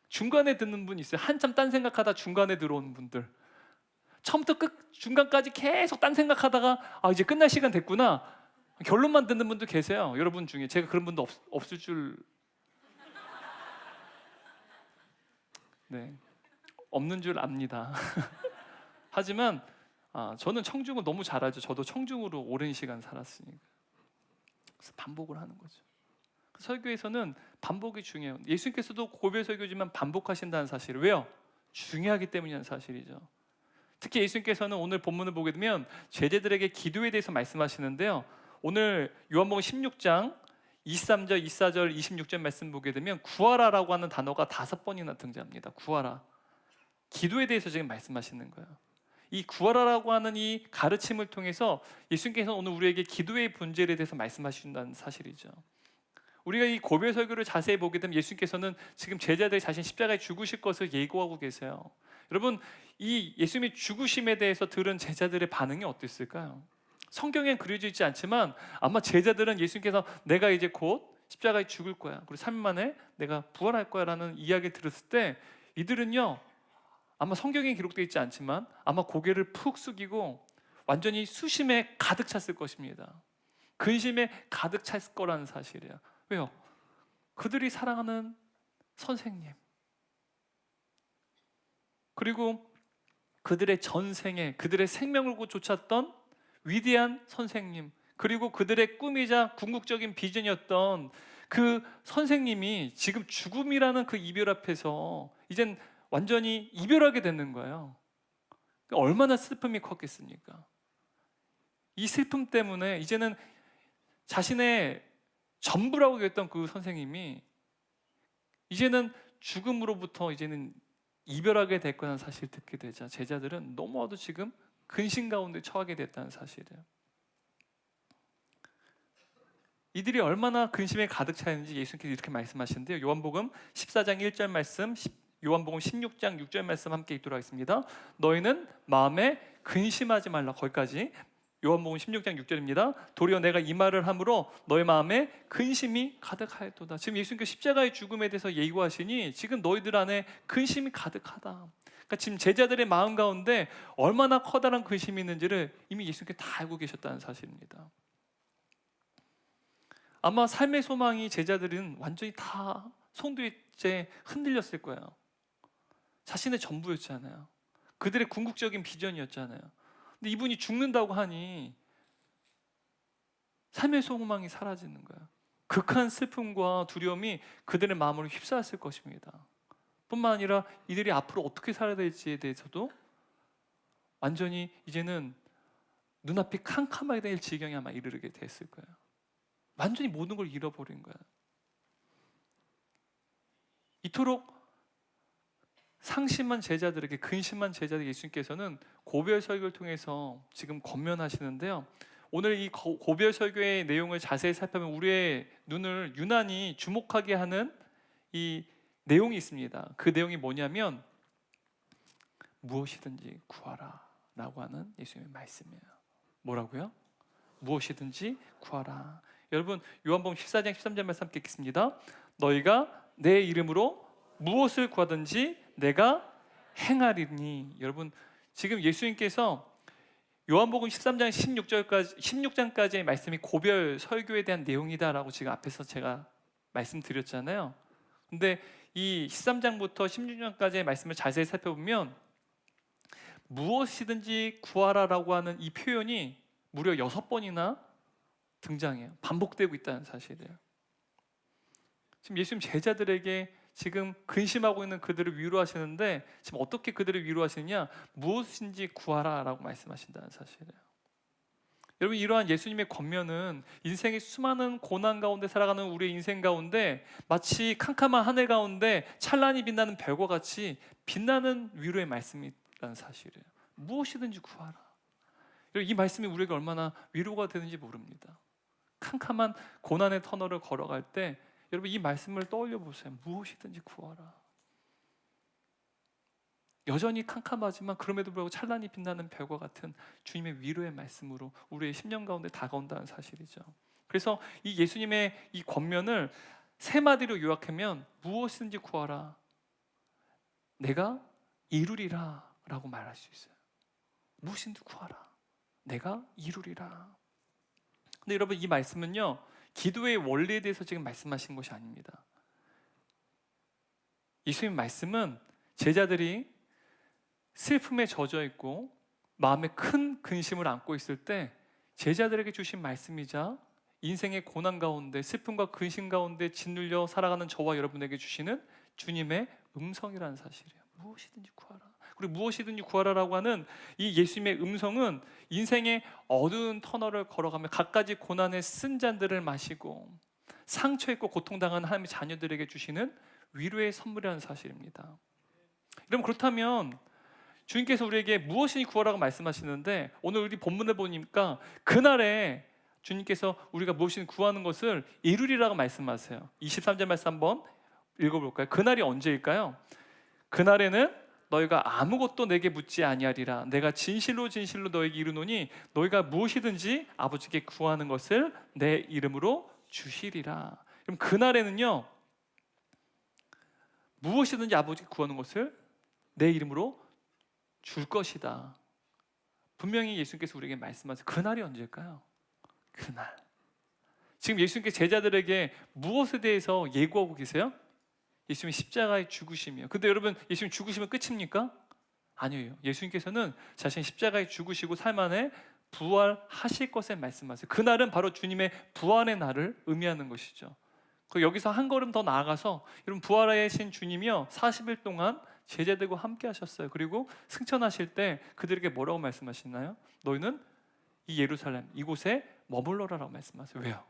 중간에 듣는 분 있어요. 한참 딴 생각하다 중간에 들어오는 분들. 처음부터 끝 중간까지 계속 딴 생각하다가 이제 끝날 시간 됐구나. 결론만 듣는 분도 계세요. 여러분 중에 제가 그런 분도 없을 줄 없는 줄 압니다. 하지만 저는 청중을 너무 잘 알죠. 저도 청중으로 오랜 시간 살았으니까. 그래서 반복을 하는 거죠. 설교에서는 반복이 중요해요. 예수님께서도 고별 설교지만 반복하신다는 사실. 왜요? 중요하기 때문이라는 사실이죠. 특히 예수님께서는 오늘 본문을 보게 되면 제자들에게 기도에 대해서 말씀하시는데요, 오늘 요한복음 16장 23절, 24절, 26절 말씀 보게 되면 구하라라고 하는 단어가 5번이나 등장합니다. 구하라. 기도에 대해서 지금 말씀하시는 거예요. 이 구하라라고 하는 이 가르침을 통해서 예수님께서 오늘 우리에게 기도의 본질에 대해서 말씀하신다는 사실이죠. 우리가 이 고별 설교를 자세히 보게 되면 예수님께서는 지금 제자들이 자신 십자가에 죽으실 것을 예고하고 계세요. 여러분, 이 예수님의 죽으심에 대해서 들은 제자들의 반응이 어땠을까요? 성경엔 그려져 있지 않지만 아마 제자들은 예수님께서 내가 이제 곧 십자가에 죽을 거야, 그리고 3일 만에 내가 부활할 거야 라는 이야기를 들었을 때 이들은요, 아마 성경에 기록되어 있지 않지만 아마 고개를 푹 숙이고 완전히 수심에 가득 찼을 것입니다. 근심에 가득 찼을 거라는 사실이에요. 왜요? 그들이 사랑하는 선생님, 그리고 그들의 전생에 그들의 생명을 걸고 쫓았던 위대한 선생님, 그리고 그들의 꿈이자 궁극적인 비전이었던 그 선생님이 지금 죽음이라는 그 이별 앞에서 이젠 완전히 이별하게 되는 거예요. 얼마나 슬픔이 컸겠습니까? 이 슬픔 때문에 이제는 자신의 전부라고 했던 그 선생님이 이제는 죽음으로부터 이제는 이별하게 될 거라는 사실을 듣게 되자 제자들은 너무나도 지금 근심 가운데 처하게 됐다는 사실이에요. 이들이 얼마나 근심에 가득 차 있는지 예수님께서 이렇게 말씀하시는데요. 요한복음 14장 1절 말씀, 요한복음 16장 6절 말씀 함께 읽도록 하겠습니다. 너희는 마음에 근심하지 말라. 거기까지. 요한복음 16장 6절입니다. 도리어 내가 이 말을 함으로 너희 마음에 근심이 가득하였도다. 지금 예수님께서 십자가의 죽음에 대해서 예고하시니 지금 너희들 안에 근심이 가득하다. 그러니까 지금 제자들의 마음 가운데 얼마나 커다란 근심이 있는지를 이미 예수님께서 다 알고 계셨다는 사실입니다. 아마 삶의 소망이 제자들은 완전히 다 송두리째 흔들렸을 거예요. 자신의 전부였잖아요. 그들의 궁극적인 비전이었잖아요. 근데 이분이 죽는다고 하니 삶의 소망이 사라지는 거예요. 극한 슬픔과 두려움이 그들의 마음을 휩싸였을 것입니다. 뿐만 아니라 이들이 앞으로 어떻게 살아야 될지에 대해서도 완전히 이제는 눈앞이 캄캄하게 될 지경에 아마 이르게 됐을 거예요. 완전히 모든 걸 잃어버린 거예요. 이토록 상심한 제자들에게, 근심한 제자들에게 예수님께서는 고별 설교를 통해서 지금 권면하시는데요. 오늘 이 고별 설교의 내용을 자세히 살펴보면 우리의 눈을 유난히 주목하게 하는 이 내용이 있습니다. 그 내용이 뭐냐면 무엇이든지 구하라 라고 하는 예수님의 말씀이에요. 뭐라고요? 무엇이든지 구하라. 여러분 요한복음 14장 13절 말씀 함께 읽겠습니다. 너희가 내 이름으로 무엇을 구하든지 내가 행하리니. 여러분 지금 예수님께서 요한복음 13장 16장까지의 말씀이 고별 설교에 대한 내용이다라고 지금 앞에서 제가 말씀드렸잖아요. 근데 이 13장부터 16장까지의 말씀을 자세히 살펴보면 무엇이든지 구하라라고 하는 이 표현이 무려 6번이나 등장해요. 반복되고 있다는 사실이에요. 지금 예수님 제자들에게 지금 근심하고 있는 그들을 위로하시는데 지금 어떻게 그들을 위로하시느냐? 무엇인지 구하라라고 말씀하신다는 사실이에요. 여러분 이러한 예수님의 권면은 인생의 수많은 고난 가운데 살아가는 우리의 인생 가운데 마치 캄캄한 하늘 가운데 찬란히 빛나는 별과 같이 빛나는 위로의 말씀이라는 사실이에요. 무엇이든지 구하라. 이 말씀이 우리에게 얼마나 위로가 되는지 모릅니다. 캄캄한 고난의 터널을 걸어갈 때 여러분 이 말씀을 떠올려 보세요. 무엇이든지 구하라. 여전히 캄캄하지만 그럼에도 불구하고 찬란히 빛나는 별과 같은 주님의 위로의 말씀으로 우리의 심령 가운데 다가온다는 사실이죠. 그래서 이 예수님의 이 권면을 세 마디로 요약하면 무엇이든지 구하라. 내가 이루리라 라고 말할 수 있어요. 무엇이든지 구하라. 내가 이루리라. 근데 여러분 이 말씀은요 기도의 원리에 대해서 지금 말씀하신 것이 아닙니다. 예수님 말씀은 제자들이 슬픔에 젖어 있고 마음에 큰 근심을 안고 있을 때 제자들에게 주신 말씀이자 인생의 고난 가운데 슬픔과 근심 가운데 짓눌려 살아가는 저와 여러분에게 주시는 주님의 음성이라는 사실이에요. 무엇이든지 구하라. 그리고 무엇이든지 구하라라고 하는 이 예수님의 음성은 인생의 어두운 터널을 걸어가며 갖가지 고난의 쓴 잔들을 마시고 상처있고 고통당한 하나님의 자녀들에게 주시는 위로의 선물이라는 사실입니다. 여러분 그렇다면 주님께서 우리에게 무엇이든지 구하라고 말씀하시는데 오늘 우리 본문을 보니까 그날에 주님께서 우리가 무엇이든지 구하는 것을 이루리라고 말씀하세요. 23절 말씀 한번 읽어볼까요? 그날이 언제일까요? 그날에는 너희가 아무것도 내게 묻지 아니하리라. 내가 진실로 진실로 너에게 이르노니 너희가 무엇이든지 아버지께 구하는 것을 내 이름으로 주시리라. 그럼 그날에는요 무엇이든지 아버지께 구하는 것을 내 이름으로 줄 것이다. 분명히 예수님께서 우리에게 말씀하세요. 그날이 언제일까요? 그날. 지금 예수님께서 제자들에게 무엇에 대해서 예고하고 계세요? 예수님의 십자가의 죽으심이에요. 근데 여러분 예수님 죽으시면 끝입니까? 아니에요. 예수님께서는 자신 십자가에 죽으시고 삶 안에 부활하실 것에 말씀하세요. 그날은 바로 주님의 부활의 날을 의미하는 것이죠. 그 여기서 한 걸음 더 나아가서 여러분 부활하신 주님이요 40일 동안 제자들과 함께 하셨어요. 그리고 승천하실 때 그들에게 뭐라고 말씀하시나요? 너희는 이 예루살렘 이곳에 머물러라라고 말씀하세요. 왜요?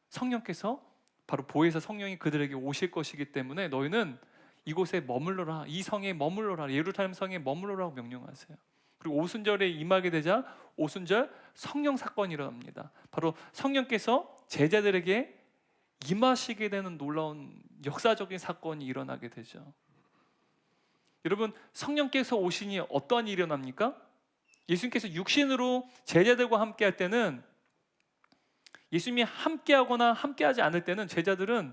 성령께서 바로 보혜사 성령이 그들에게 오실 것이기 때문에 너희는 이곳에 머물러라, 이 성에 머물러라, 예루살렘 성에 머물러라고 명령하세요. 그리고 오순절에 임하게 되자 오순절 성령 사건이 일어납니다. 바로 성령께서 제자들에게 임하시게 되는 놀라운 역사적인 사건이 일어나게 되죠. 여러분 성령께서 오시니 어떠한 일이 일어납니까? 예수님께서 육신으로 제자들과 함께 할 때는 예수님이 함께하거나 함께하지 않을 때는 제자들은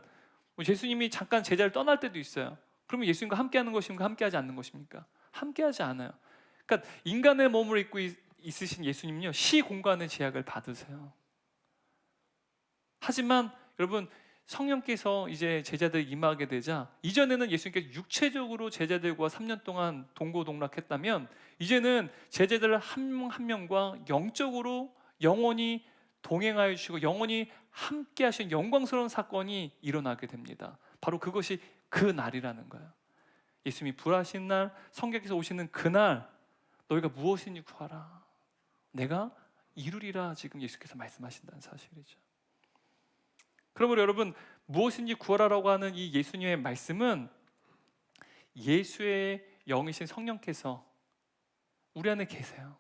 예수님이 잠깐 제자를 떠날 때도 있어요. 그러면 예수님과 함께하는 것입니까? 함께하지 않는 것입니까? 함께하지 않아요. 그러니까 인간의 몸을 입고 있으신 예수님은요 시공간의 제약을 받으세요. 하지만 여러분 성령께서 이제 제자들이 임하게 되자 이전에는 예수님께서 육체적으로 제자들과 3년 동안 동고동락했다면 이제는 제자들 한 명 한 명과 영적으로 영원히 동행하여 주시고 영원히 함께 하신 영광스러운 사건이 일어나게 됩니다. 바로 그것이 그 날이라는 거예요. 예수님이 부활하신 날, 성령께서 오시는 그날 너희가 무엇이니 구하라. 내가 이루리라 지금 예수께서 말씀하신다는 사실이죠. 그러므로 여러분 무엇인지 구하라라고 하는 이 예수님의 말씀은 예수의 영이신 성령께서 우리 안에 계세요.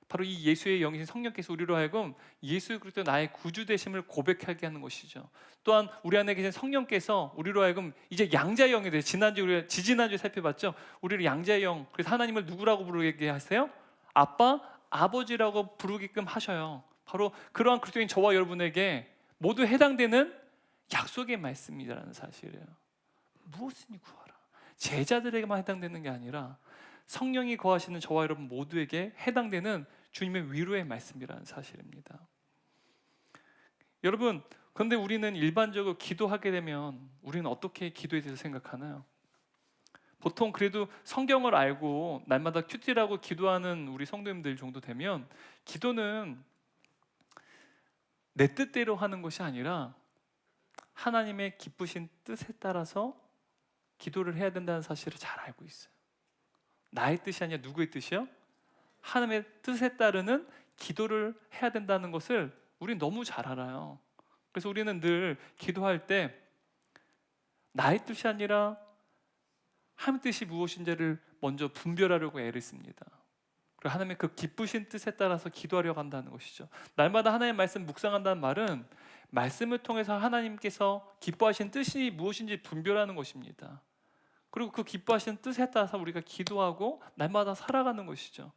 바로 이 예수의 영이신 성령께서 우리로 하여금 예수 그리스도 나의 구주 되심을 고백하게 하는 것이죠. 또한 우리 안에 계신 성령께서 우리로 하여금 이제 양자의 영이 돼요. 지지난주에 살펴봤죠. 우리를 양자의 영, 그래서 하나님을 누구라고 부르게 하세요? 아빠, 아버지라고 부르게끔 하셔요. 바로 그러한 그리스도인 저와 여러분에게 모두 해당되는 약속의 말씀이라는 사실이에요. 무엇이니 구하라. 제자들에게만 해당되는 게 아니라 성령이 거하시는 저와 여러분 모두에게 해당되는 주님의 위로의 말씀이라는 사실입니다. 여러분, 그런데 우리는 일반적으로 기도하게 되면 우리는 어떻게 기도에 대해서 생각하나요? 보통 그래도 성경을 알고 날마다 큐티라고 기도하는 우리 성도님들 정도 되면 기도는 내 뜻대로 하는 것이 아니라 하나님의 기쁘신 뜻에 따라서 기도를 해야 된다는 사실을 잘 알고 있어요. 나의 뜻이 아니라 누구의 뜻이요? 하나님의 뜻에 따르는 기도를 해야 된다는 것을 우리는 너무 잘 알아요. 그래서 우리는 늘 기도할 때 나의 뜻이 아니라 하나님의 뜻이 무엇인지를 먼저 분별하려고 애를 씁니다. 그리고 하나님의 그 기쁘신 뜻에 따라서 기도하려고 한다는 것이죠. 날마다 하나님의 말씀 묵상한다는 말은 말씀을 통해서 하나님께서 기뻐하신 뜻이 무엇인지 분별하는 것입니다. 그리고 그 기뻐하신 뜻에 따라서 우리가 기도하고 날마다 살아가는 것이죠.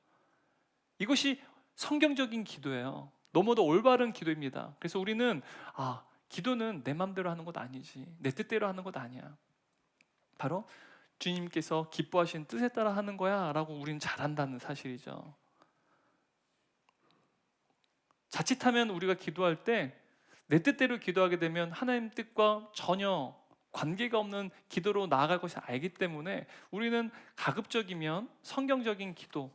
이것이 성경적인 기도예요. 너무도 올바른 기도입니다. 그래서 우리는 기도는 내 마음대로 하는 것 아니지, 내 뜻대로 하는 것 아니야. 바로 주님께서 기뻐하신 뜻에 따라 하는 거야 라고 우리는 잘한다는 사실이죠. 자칫하면 우리가 기도할 때 내 뜻대로 기도하게 되면 하나님 뜻과 전혀 관계가 없는 기도로 나아갈 것을 알기 때문에 우리는 가급적이면 성경적인 기도,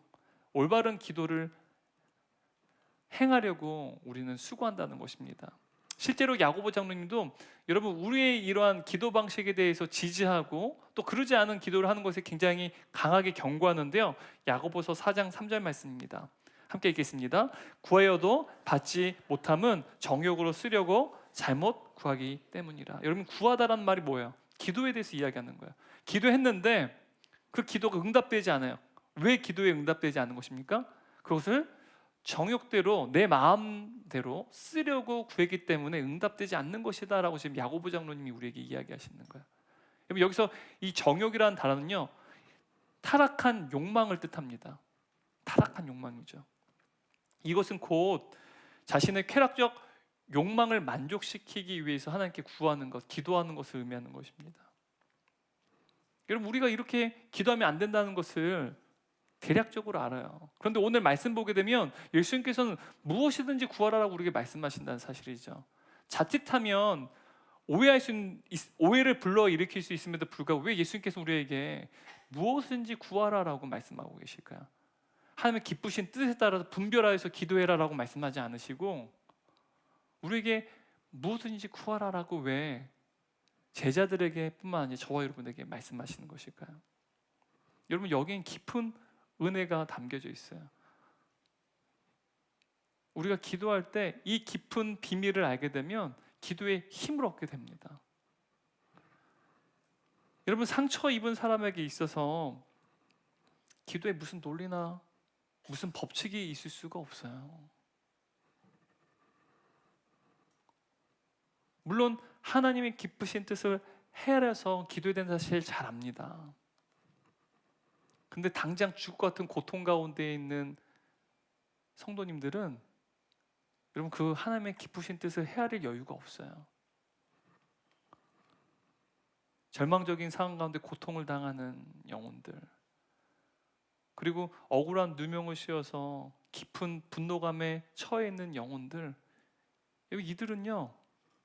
올바른 기도를 행하려고 우리는 수고한다는 것입니다. 실제로 야고보 장로님도 여러분 우리의 이러한 기도 방식에 대해서 지지하고 또 그러지 않은 기도를 하는 것에 굉장히 강하게 경고하는데요. 야고보서 4장 3절 말씀입니다. 함께 읽겠습니다. 구하여도 받지 못함은 정욕으로 쓰려고 잘못 구하기 때문이라. 여러분 구하다라는 말이 뭐예요? 기도에 대해서 이야기하는 거예요. 기도했는데 그 기도가 응답되지 않아요. 왜 기도에 응답되지 않은 것입니까? 그것을 정욕대로 내 마음대로 쓰려고 구했기 때문에 응답되지 않는 것이다 라고 지금 야고보 장로님이 우리에게 이야기하시는 거예요. 여기서 이 정욕이라는 단어는요 타락한 욕망을 뜻합니다. 타락한 욕망이죠. 이것은 곧 자신의 쾌락적 욕망을 만족시키기 위해서 하나님께 구하는 것, 기도하는 것을 의미하는 것입니다. 여러분 우리가 이렇게 기도하면 안 된다는 것을 대략적으로 알아요. 그런데 오늘 말씀 보게 되면 예수님께서는 무엇이든지 구하라라고 우리에게 말씀하신다는 사실이죠. 자칫하면 오해를 불러일으킬 수 있음에도 불구하고 왜 예수님께서 우리에게 무엇인지 구하라라고 말씀하고 계실까요? 하나님의 기쁘신 뜻에 따라서 분별하여서 기도해라라고 말씀하지 않으시고 우리에게 무엇인지 구하라라고 왜 제자들에게 뿐만 아니라 저와 여러분에게 말씀하시는 것일까요? 여러분, 여기엔 깊은 은혜가 담겨져 있어요. 우리가 기도할 때 이 깊은 비밀을 알게 되면 기도에 힘을 얻게 됩니다. 여러분, 상처 입은 사람에게 있어서 기도에 무슨 논리나 무슨 법칙이 있을 수가 없어요. 물론 하나님의 기쁘신 뜻을 헤아려서 기도해야 되는 사실 잘 압니다. 근데 당장 죽을 것 같은 고통 가운데 있는 성도님들은 여러분, 그 하나님의 기쁘신 뜻을 헤아릴 여유가 없어요. 절망적인 상황 가운데 고통을 당하는 영혼들, 그리고 억울한 누명을 씌워서 깊은 분노감에 처해 있는 영혼들, 이들은요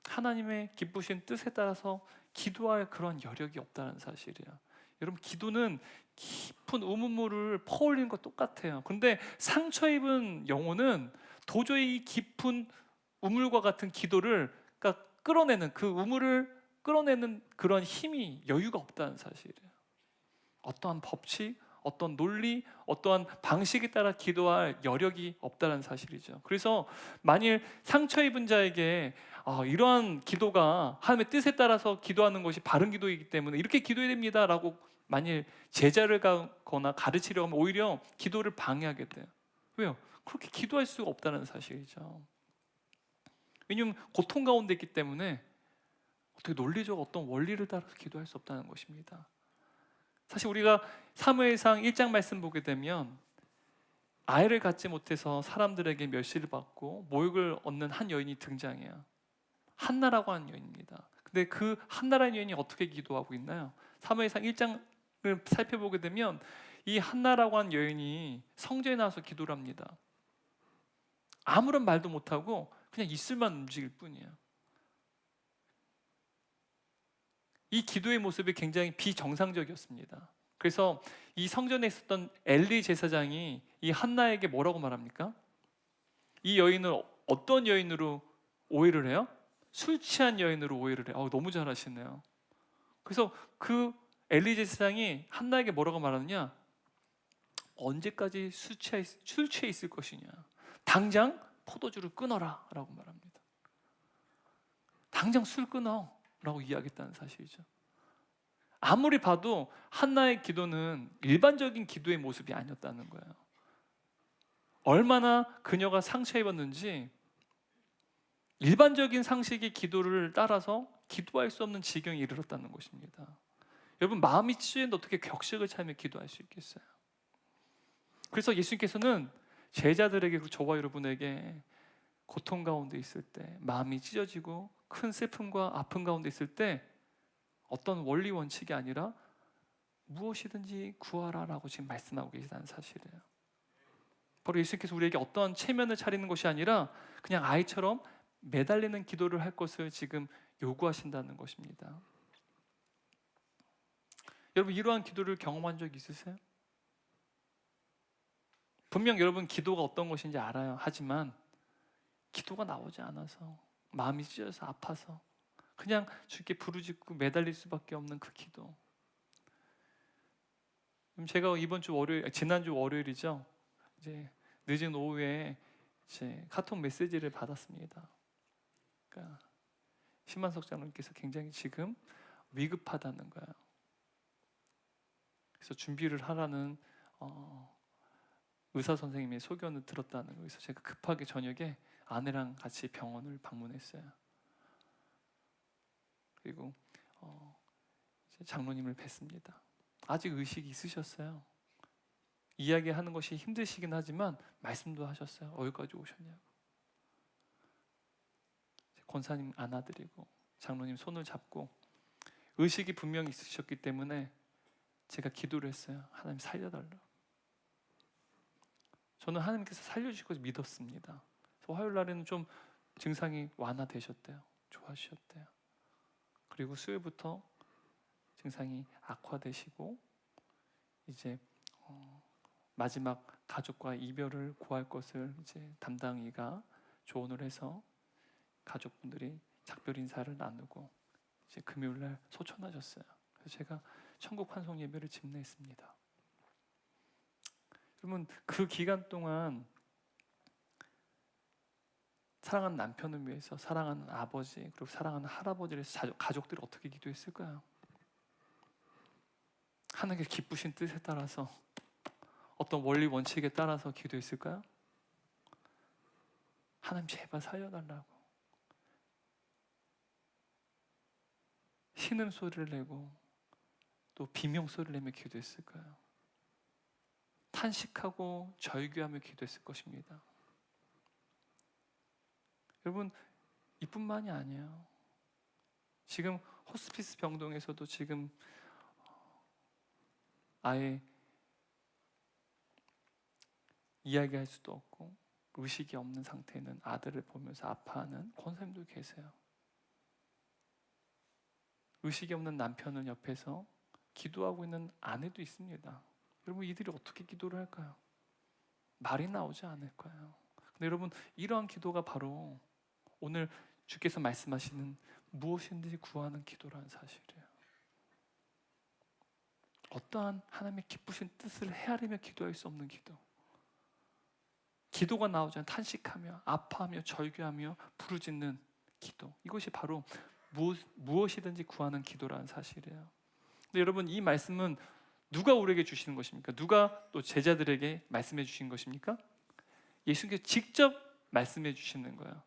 하나님의 기쁘신 뜻에 따라서 기도할 그런 여력이 없다는 사실이에요. 여러분, 기도는 깊은 우물물을 퍼올리는 것 똑같아요. 근데 상처 입은 영혼은 도저히 이 깊은 우물과 같은 기도를 끌어내는, 그 우물을 끌어내는 그런 힘이, 여유가 없다는 사실이에요. 어떠한 법칙, 어떤 논리, 어떠한 방식에 따라 기도할 여력이 없다는 사실이죠. 그래서 만일 상처 입은 자에게 이러한 기도가 하나님의 뜻에 따라서 기도하는 것이 바른 기도이기 때문에 이렇게 기도해야 됩니다라고 만일 제자를 가거나 가르치려고 하면 오히려 기도를 방해하게 돼요. 왜요? 그렇게 기도할 수가 없다는 사실이죠. 왜냐하면 고통 가운데 있기 때문에 어떻게 논리적 어떤 원리를 따라서 기도할 수 없다는 것입니다. 사실 우리가 사무엘상 1장 말씀 보게 되면 아이를 갖지 못해서 사람들에게 멸시를 받고 모욕을 얻는 한 여인이 등장해요. 한나라고 하는 여인입니다. 근데 그 한나라는 여인이 어떻게 기도하고 있나요? 사무엘상 1장을 살펴보게 되면 이 한나라고 하는 여인이 성전에 나와서 기도를 합니다. 아무런 말도 못하고 그냥 입술만 움직일 뿐이에요. 이 기도의 모습이 굉장히 비정상적이었습니다. 그래서 이 성전에 있었던 엘리 제사장이 이 한나에게 뭐라고 말합니까? 이 여인을 어떤 여인으로 오해를 해요? 술 취한 여인으로 오해를 해요. 너무 잘하시네요. 그래서 그 엘리 제사장이 한나에게 뭐라고 말하느냐? 언제까지 술 취해 있을 것이냐? 당장 포도주를 끊어라 라고 말합니다. 당장 술 끊어 라고 이야기했다는 사실이죠. 아무리 봐도 한나의 기도는 일반적인 기도의 모습이 아니었다는 거예요. 얼마나 그녀가 상처 입었는지 일반적인 상식의 기도를 따라서 기도할 수 없는 지경에 이르렀다는 것입니다. 여러분, 마음이 찢어졌는데 어떻게 격식을 차리며 기도할 수 있겠어요? 그래서 예수님께서는 제자들에게, 그리고 저와 여러분에게 고통 가운데 있을 때, 마음이 찢어지고 큰 슬픔과 아픔 가운데 있을 때 어떤 원리 원칙이 아니라 무엇이든지 구하라라고 지금 말씀하고 계시다는 사실이에요. 바로 예수님께서 우리에게 어떤 체면을 차리는 것이 아니라 그냥 아이처럼 매달리는 기도를 할 것을 지금 요구하신다는 것입니다. 여러분, 이러한 기도를 경험한 적 있으세요? 분명 여러분 기도가 어떤 것인지 알아요. 하지만 기도가 나오지 않아서, 마음이 찢어져서 아파서 그냥 주께 부르짖고 매달릴 수밖에 없는 그 기도. 제가 지난주 월요일이죠. 이제 늦은 오후에 이제 카톡 메시지를 받았습니다. 그러니까 심한석 장로님께서 굉장히 지금 위급하다는 거예요. 그래서 준비를 하라는 의사 선생님의 소견을 들었다는 거예요. 그래서 제가 급하게 저녁에 아내랑 같이 병원을 방문했어요. 그리고 장로님을 뵀습니다. 아직 의식이 있으셨어요. 이야기하는 것이 힘드시긴 하지만 말씀도 하셨어요. 어디까지 오셨냐고. 권사님 안아드리고 장로님 손을 잡고, 의식이 분명히 있으셨기 때문에 제가 기도를 했어요. 하나님 살려달라. 저는 하나님께서 살려주실 것을 믿었습니다. 그래서 화요일 날에는 좀 증상이 완화되셨대요. 좋아지셨대요. 그리고 수요일부터 증상이 악화되시고 이제 마지막 가족과 이별을 고할 것을 이제 담당이가 조언을 해서 가족분들이 작별 인사를 나누고 이제 금요일 날 소천하셨어요. 그래서 제가 천국 환송 예배를 집례했습니다. 여러분, 그 기간 동안 사랑하는 남편을 위해서, 사랑하는 아버지, 그리고 사랑하는 할아버지를 위해서 가족들이 어떻게 기도했을까요? 하나님께 기쁘신 뜻에 따라서, 어떤 원리 원칙에 따라서 기도했을까요? 하나님 제발 살려달라고 신음소리를 내고 또 비명소리를 내며 기도했을까요? 탄식하고 절규하며 기도했을 것입니다. 여러분, 이뿐만이 아니에요. 지금 호스피스 병동에서도 지금 아예 이야기할 수도 없고 의식이 없는 상태에 있는 아들을 보면서 아파하는 권사님도 계세요. 의식이 없는 남편은 옆에서 기도하고 있는 아내도 있습니다. 여러분, 이들이 어떻게 기도를 할까요? 말이 나오지 않을 거예요. 근데 여러분, 이러한 기도가 바로 오늘 주께서 말씀하시는 무엇인지 구하는 기도라는 사실이에요. 어떠한 하나님의 기쁘신 뜻을 헤아리며 기도할 수 없는 기도, 기도가 나오지 않아 탄식하며 아파하며 절규하며 부르짖는 기도, 이것이 바로 무엇이든지 구하는 기도라는 사실이에요. 근데 여러분, 이 말씀은 누가 우리에게 주시는 것입니까? 누가 또 제자들에게 말씀해 주신 것입니까? 예수님께서 직접 말씀해 주시는 거예요.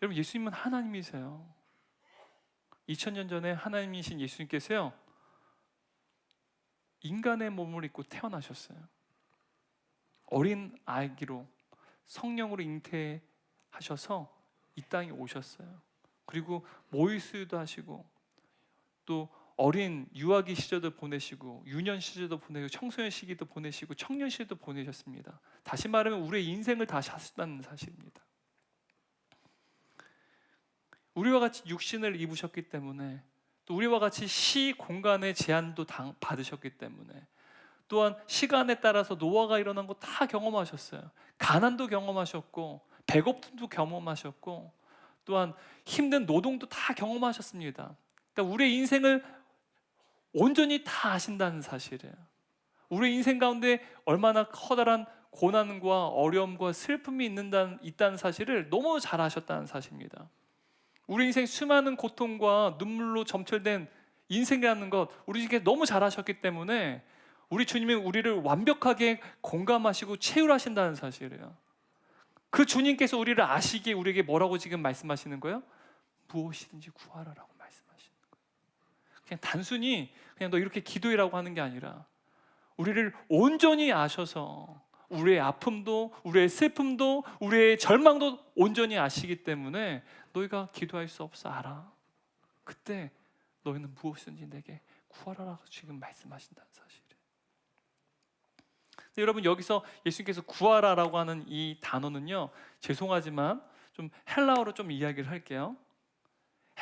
여러분, 예수님은 하나님이세요. 2000년 전에 하나님이신 예수님께서요, 인간의 몸을 입고 태어나셨어요. 어린 아기로 성령으로 잉태하셔서 이 땅에 오셨어요. 그리고 모유수유도 하시고 또 어린 유아기 시절도 보내시고 유년 시절도 보내고 청소년 시기도 보내시고 청년 시기도 보내셨습니다. 다시 말하면 우리의 인생을 다 사셨다는 사실입니다. 우리와 같이 육신을 입으셨기 때문에, 또 우리와 같이 시 공간의 제한도 받으셨기 때문에, 또한 시간에 따라서 노화가 일어난 거 다 경험하셨어요. 가난도 경험하셨고 배고픔도 경험하셨고 또한 힘든 노동도 다 경험하셨습니다. 그러니까 우리의 인생을 온전히 다 아신다는 사실이에요. 우리 인생 가운데 얼마나 커다란 고난과 어려움과 슬픔이 있다는 사실을 너무 잘 아셨다는 사실입니다. 우리 인생 수많은 고통과 눈물로 점철된 인생이라는 것 우리에게 너무 잘 아셨기 때문에 우리 주님은 우리를 완벽하게 공감하시고 체휼하신다는 사실이에요. 그 주님께서 우리를 아시기에 우리에게 뭐라고 지금 말씀하시는 거예요? 무엇이든지 구하라라고 말씀하시는 거예요. 그냥 단순히 그냥 너 이렇게 기도해라고 하는 게 아니라 우리를 온전히 아셔서 우리의 아픔도 우리의 슬픔도 우리의 절망도 온전히 아시기 때문에 너희가 기도할 수 없어 알아. 그때 너희는 무엇이든지 내게 구하라라고 지금 말씀하신다는 사실이에요. 여러분, 여기서 예수님께서 구하라라고 하는 이 단어는요, 죄송하지만 좀 헬라어로 좀 이야기를 할게요.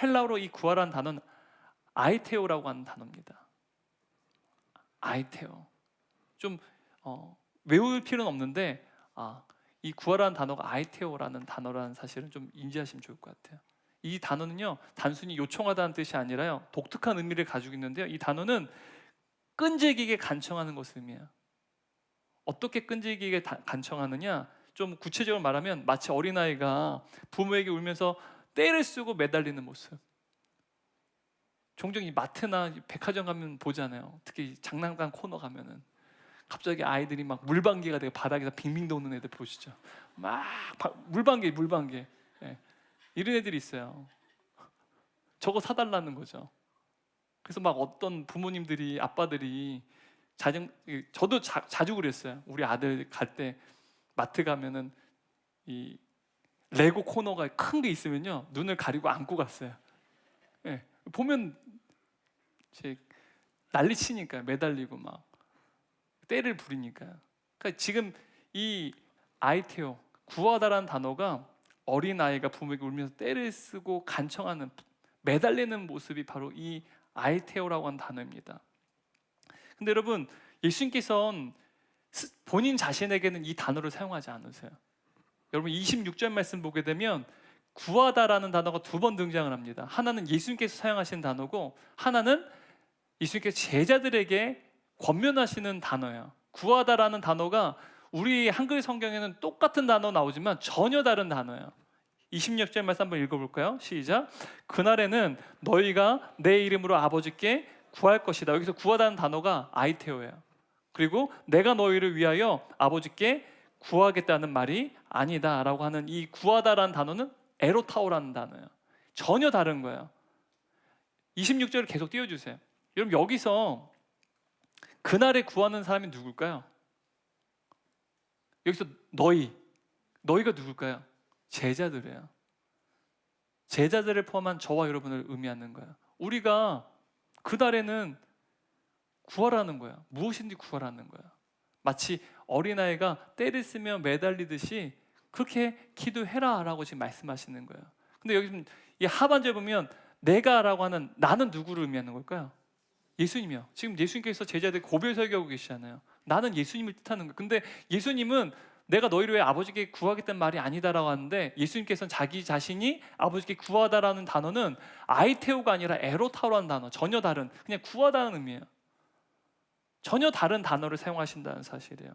헬라어로 이 구하라는 단어는 아이테오라고 하는 단어입니다. 아이테오. 좀 외울 필요는 없는데 이 구하라는 단어가 아이테오라는 단어라는 사실은 좀 인지하시면 좋을 것 같아요. 이 단어는요, 단순히 요청하다는 뜻이 아니라요, 독특한 의미를 가지고 있는데요, 이 단어는 끈질기게 간청하는 것을 의미해요. 어떻게 끈질기게 간청하느냐, 좀 구체적으로 말하면 마치 어린아이가 부모에게 울면서 떼를 쓰고 매달리는 모습. 종종 이 마트나 백화점 가면 보잖아요. 특히 장난감 코너 가면은 갑자기 아이들이 막 물방개가 되고 바닥에서 빙빙 도는 애들 보시죠. 막 물방개. 예. 이런 애들이 있어요. 저거 사달라는 거죠. 그래서 막 어떤 부모님들이, 아빠들이 저도 자주 그랬어요. 우리 아들 갈 때 마트 가면은 이 레고 코너가 큰 게 있으면요, 눈을 가리고 안고 갔어요. 예. 보면 제 난리 치니까 매달리고 막 떼를 부리니까요. 그러니까 지금 이 아이테오, 구하다라는 단어가 어린 아이가 부모에게 울면서 떼를 쓰고 간청하는, 매달리는 모습이 바로 이 아이테오라고 하는 단어입니다. 근데 여러분, 예수님께서는 본인 자신에게는 이 단어를 사용하지 않으세요. 여러분 26절 말씀 보게 되면 구하다라는 단어가 2번 등장을 합니다. 하나는 예수님께서 사용하시는 단어고 하나는 예수님께서 제자들에게 권면하시는 단어예요. 구하다라는 단어가 우리 한글 성경에는 똑같은 단어 나오지만 전혀 다른 단어예요. 26절 말씀 한번 읽어볼까요? 시작. 그날에는 너희가 내 이름으로 아버지께 구할 것이다. 여기서 구하다는 단어가 아이테오예요. 그리고 내가 너희를 위하여 아버지께 구하겠다는 말이 아니다 라고 하는 이 구하다라는 단어는 에로타오라는 단어예요. 전혀 다른 거예요. 26절을 계속 띄워주세요. 여러분 여기서 그날에 구하는 사람이 누굴까요? 여기서 너희가 누굴까요? 제자들이에요. 제자들을 포함한 저와 여러분을 의미하는 거예요. 우리가 그날에는 구하라는 거예요. 무엇인지 구하라는 거예요. 마치 어린아이가 떼를 쓰며 매달리듯이 그렇게 기도해라 라고 지금 말씀하시는 거예요. 근데 여기 이 하반절 보면 내가라고 하는 나는 누구를 의미하는 걸까요? 예수님이요. 지금 예수님께서 제자들 고별 설교하고 계시잖아요. 나는 예수님을 뜻하는 거예요. 근데 예수님은 내가 너희를 위해 아버지께 구하겠다는 말이 아니다라고 하는데 예수님께서는 자기 자신이 아버지께 구하다라는 단어는 아이테오가 아니라 에로타오라는 단어, 전혀 다른 그냥 구하다는 의미예요. 전혀 다른 단어를 사용하신다는 사실이에요.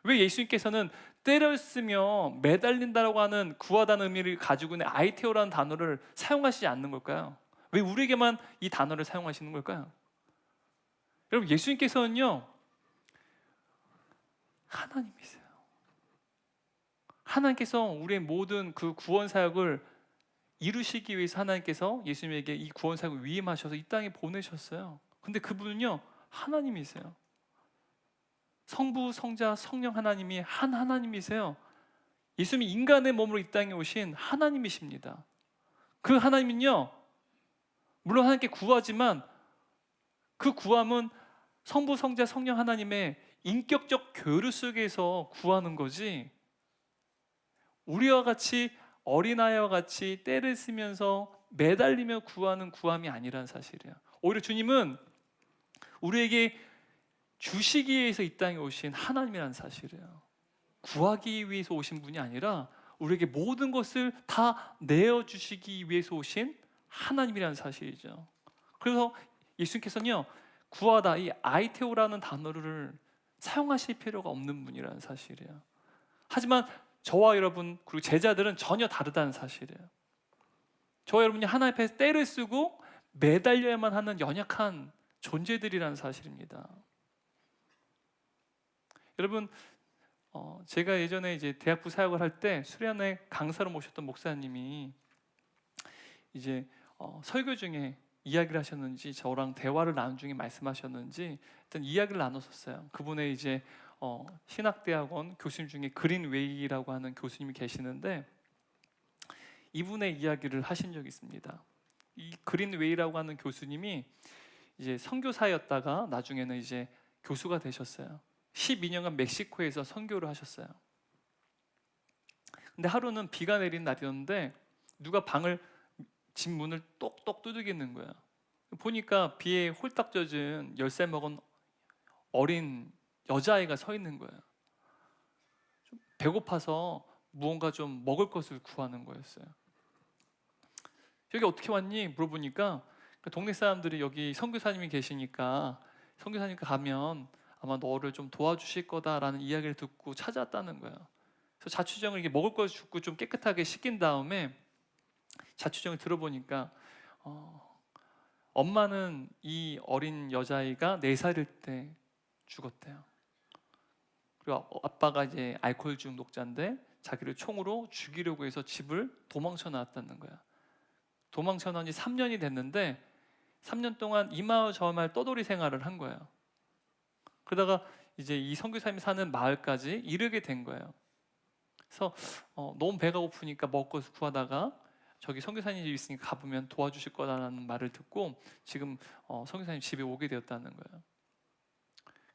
왜 예수님께서는 때를 쓰며 매달린다라고 하는 구하다는 의미를 가지고 있는 아이테오라는 단어를 사용하시지 않는 걸까요? 왜 우리에게만 이 단어를 사용하시는 걸까요? 여러분 예수님께서는요 하나님이세요. 하나님께서 우리의 모든 그 구원 사역을 이루시기 위해서 하나님께서 예수님에게 이 구원 사역을 위임하셔서 이 땅에 보내셨어요. 근데 그분은요 하나님이세요. 성부, 성자, 성령 하나님이 한 하나님이세요. 예수님이 인간의 몸으로 이 땅에 오신 하나님이십니다. 그 하나님은요 물론 하나님께 구하지만 그 구함은 성부, 성자, 성령 하나님의 인격적 교류 속에서 구하는 거지 우리와 같이 어린아이와 같이 떼를 쓰면서 매달리며 구하는 구함이 아니라는 사실이에요. 오히려 주님은 우리에게 주시기 위해서 이 땅에 오신 하나님이라는 사실이에요. 구하기 위해서 오신 분이 아니라 우리에게 모든 것을 다 내어주시기 위해서 오신 하나님이라는 사실이죠. 그래서 예수님께서는요 구하다 이 아이테오라는 단어를 사용하실 필요가 없는 분이라는 사실이에요. 하지만 저와 여러분 그리고 제자들은 전혀 다르다는 사실이에요. 저와 여러분이 하나님 앞에 떼를 쓰고 매달려야만 하는 연약한 존재들이라는 사실입니다. 여러분 제가 예전에 이제 대학부 사역을 할 때 수련회 강사로 모셨던 목사님이 이제 설교 중에 이야기를 하셨는지 저랑 대화를 나눈 중에 말씀하셨는지 일단 이야기를 나눴었어요. 그분의 이제 신학대학원 교수님 중에 그린웨이라고 하는 교수님이 계시는데 이분의 이야기를 하신 적이 있습니다. 이 그린웨이라고 하는 교수님이 이제 선교사였다가 나중에는 이제 교수가 되셨어요. 12년간 멕시코에서 선교를 하셨어요. 근데 하루는 비가 내린 날이었는데 누가 집 문을 똑똑 두드리는 거야. 보니까 비에 홀딱 젖은 10살 먹은 어린 여자아이가 서 있는 거예요. 좀 배고파서 무언가 좀 먹을 것을 구하는 거였어요. 여기 어떻게 왔니? 물어보니까 동네 사람들이 여기 선교사님이 계시니까 선교사님께 가면 아마 너를 좀 도와주실 거다라는 이야기를 듣고 찾아왔다는 거예요. 그래서 자취정을 이렇게 먹을 걸 줍고 좀 깨끗하게 씻긴 다음에 자취정을 들어보니까 엄마는 이 어린 여자아이가 4살일 때 죽었대요. 그리고 아빠가 이제 알코올 중독자인데 자기를 총으로 죽이려고 해서 집을 도망쳐 나왔다는 거야. 도망쳐 나온 지 3년이 됐는데 3년 동안 이 마을 저 마을 떠돌이 생활을 한 거예요. 그러다가 이제 이 선교사님이 사는 마을까지 이르게 된 거예요. 그래서 너무 배가 고프니까 먹을 것을 구하다가 저기 선교사님 집 있으니까 가보면 도와주실 거라는 말을 듣고 지금 선교사님 집에 오게 되었다는 거예요.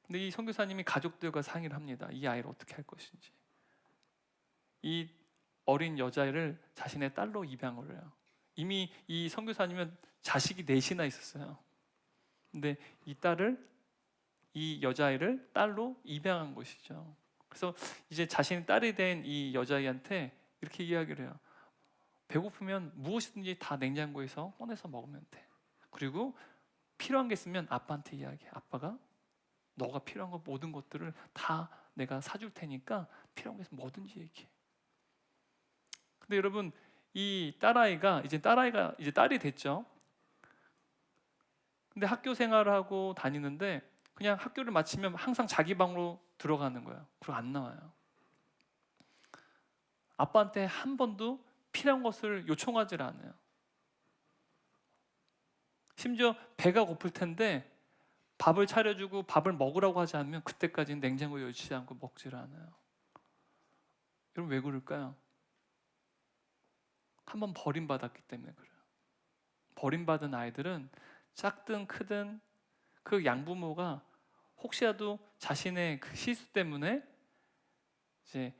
근데 이 선교사님이 가족들과 상의를 합니다. 이 아이를 어떻게 할 것인지. 이 어린 여자애를 자신의 딸로 입양을 해요. 이미 이 선교사님은 자식이 4이나 있었어요. 근데 이 딸을 이 여자아이를 딸로 입양한 것이죠. 그래서 이제 자신의 딸이 된 이 여자아이한테 이렇게 이야기를 해요. 배고프면 무엇이든지 다 냉장고에서 꺼내서 먹으면 돼. 그리고 필요한 게 있으면 아빠한테 이야기해. 아빠가 너가 필요한 거 모든 것들을 다 내가 사줄 테니까 필요한 게 있으면 뭐든지 얘기해. 근데 여러분, 이 딸아이가 이제 딸이 됐죠. 근데 학교 생활을 하고 다니는데 그냥 학교를 마치면 항상 자기 방으로 들어가는 거예요. 그리고 안 나와요. 아빠한테 한 번도 필요한 것을 요청하지 않아요. 심지어 배가 고플 텐데 밥을 차려주고 밥을 먹으라고 하지 않으면 그때까지는 냉장고에 열지 않고 먹지를 않아요. 여러분, 왜 그럴까요? 한번 버림받았기 때문에 그래요. 버림받은 아이들은 작든 크든 그 양부모가 혹시라도 자신의 그 실수 때문에 이제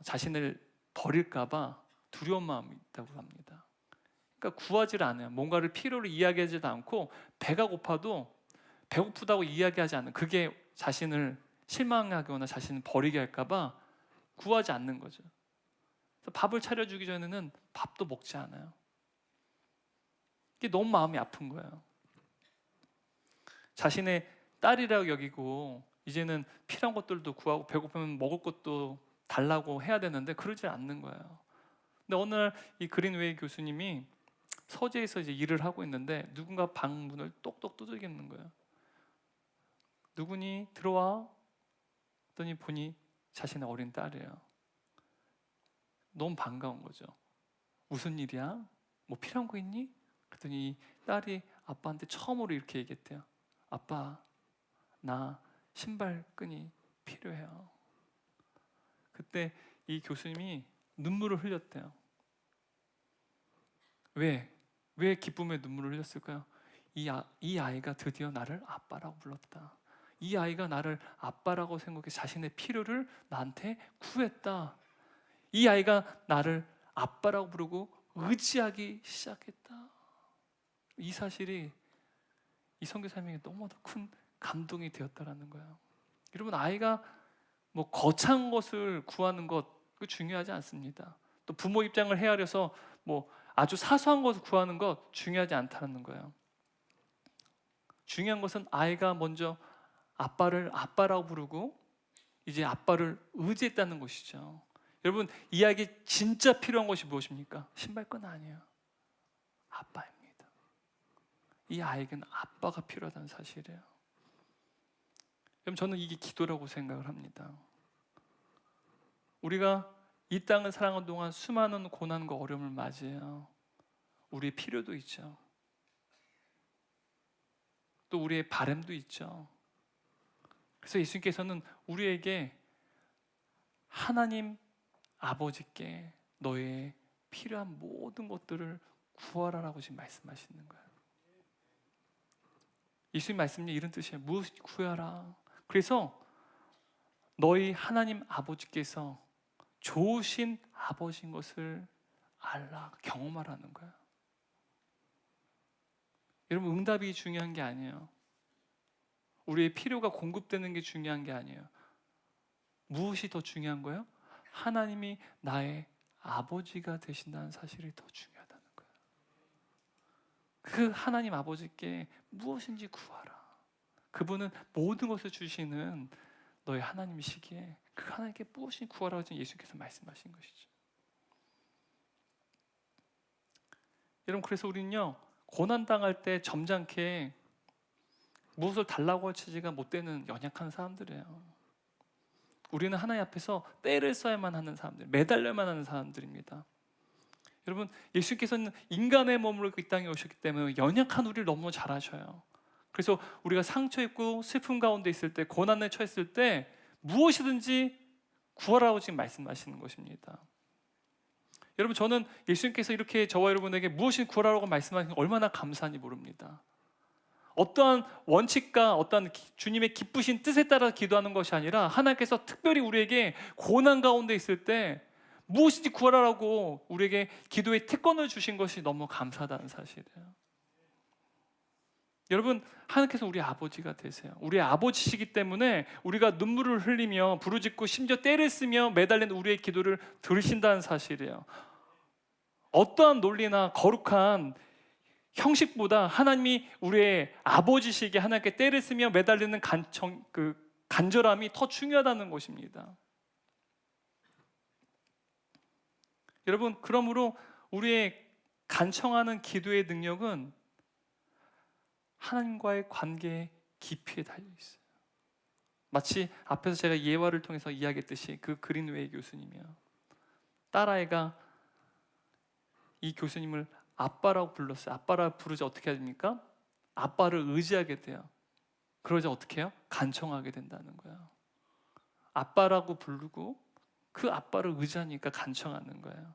자신을 버릴까봐 두려운 마음이 있다고 합니다. 그러니까 구하지를 않아요. 뭔가를 필요로 이야기하지도 않고 배가 고파도 배고프다고 이야기하지 않는, 그게 자신을 실망하거나 자신을 버리게 할까봐 구하지 않는 거죠. 그래서 밥을 차려주기 전에는 밥도 먹지 않아요. 이게 너무 마음이 아픈 거예요. 자신의 딸이라고 여기고 이제는 필요한 것들도 구하고 배고프면 먹을 것도 달라고 해야 되는데 그러지 않는 거예요. 근데 어느 날 이 그린웨이 교수님이 서재에서 이제 일을 하고 있는데 누군가 방문을 똑똑 두들기는 거예요. 누구니? 들어와. 그랬더니 보니 자신의 어린 딸이에요. 너무 반가운 거죠. 무슨 일이야? 뭐 필요한 거 있니? 그랬더니 딸이 아빠한테 처음으로 이렇게 얘기했대요. 아빠, 나 신발끈이 필요해요. 그때 이 교수님이 눈물을 흘렸대요. 왜 기쁨의 눈물을 흘렸을까요? 이 아이가 드디어 나를 아빠라고 불렀다. 이 아이가 나를 아빠라고 생각해 자신의 필요를 나한테 구했다. 이 아이가 나를 아빠라고 부르고 의지하기 시작했다. 이 사실이 이 선교사님에게 너무나 큰 감동이 되었다라는 거예요. 여러분, 아이가 뭐 거창한 것을 구하는 것 중요하지 않습니다. 또 부모 입장을 헤아려서 뭐 아주 사소한 것을 구하는 것 중요하지 않다는 거예요. 중요한 것은 아이가 먼저 아빠를 아빠라고 부르고 이제 아빠를 의지했다는 것이죠. 여러분, 이 아이에게 진짜 필요한 것이 무엇입니까? 신발끈 아니에요. 아빠입니다. 이 아이에게는 아빠가 필요하다는 사실이에요. 여러분, 저는 이게 기도라고 생각을 합니다. 우리가 이 땅을 살아가는 동안 수많은 고난과 어려움을 맞이해요. 우리의 필요도 있죠. 또 우리의 바람도 있죠. 그래서 예수님께서는 우리에게 하나님 아버지께 너의 필요한 모든 것들을 구하라라고 지금 말씀하시는 거예요. 예수님 말씀이 이런 뜻이에요. 무엇을 구하라. 그래서 너희 하나님 아버지께서 좋으신 아버지인 것을 알라, 경험하라는 거예요. 여러분, 응답이 중요한 게 아니에요. 우리의 필요가 공급되는 게 중요한 게 아니에요. 무엇이 더 중요한 거예요? 하나님이 나의 아버지가 되신다는 사실이 더 중요하다는 거예요. 그 하나님 아버지께 무엇인지 구하라. 그분은 모든 것을 주시는 너의 하나님이시기에 그 하나님께 무엇인지 구하라고 지금 예수께서 말씀하신 것이죠. 여러분, 그래서 우리는요, 고난당할 때 점잖게 무엇을 달라고 하지가 못 되는 연약한 사람들이에요. 우리는 하나님 앞에서 때를 써야만 하는 사람들, 매달려만 하는 사람들입니다. 여러분, 예수께서는 인간의 몸으로 이 땅에 오셨기 때문에 연약한 우리를 너무 잘 아셔요. 그래서 우리가 상처 입고 슬픔 가운데 있을 때, 고난에 처했을 때 무엇이든지 구하라고 지금 말씀하시는 것입니다. 여러분, 저는 예수님께서 이렇게 저와 여러분에게 무엇을 구하라고 말씀하시는 게 얼마나 감사한지 모릅니다. 어떠한 원칙과 어떠한 주님의 기쁘신 뜻에 따라 기도하는 것이 아니라 하나님께서 특별히 우리에게 고난 가운데 있을 때 무엇인지 구하라고 우리에게 기도의 특권을 주신 것이 너무 감사하다는 사실이에요. 여러분, 하나님께서 우리 아버지가 되세요. 우리 아버지시기 때문에 우리가 눈물을 흘리며 부르짖고 심지어 때를 쓰며 매달린 우리의 기도를 들으신다는 사실이에요. 어떠한 논리나 거룩한 형식보다 하나님이 우리의 아버지시기에 하나님께 때를 쓰며 매달리는 간절함이 더 중요하다는 것입니다. 여러분, 그러므로 우리의 간청하는 기도의 능력은 하나님과의 관계의 깊이에 달려 있어요. 마치 앞에서 제가 예화를 통해서 이야기했듯이 그 그린웨이 교수님이요, 딸아이가 이 교수님을 아빠라고 불렀어요. 아빠라고 부르자 어떻게 합니까? 아빠를 의지하게 돼요. 그러자 어떻게 해요? 간청하게 된다는 거예요. 아빠라고 부르고 그 아빠를 의지하니까 간청하는 거예요.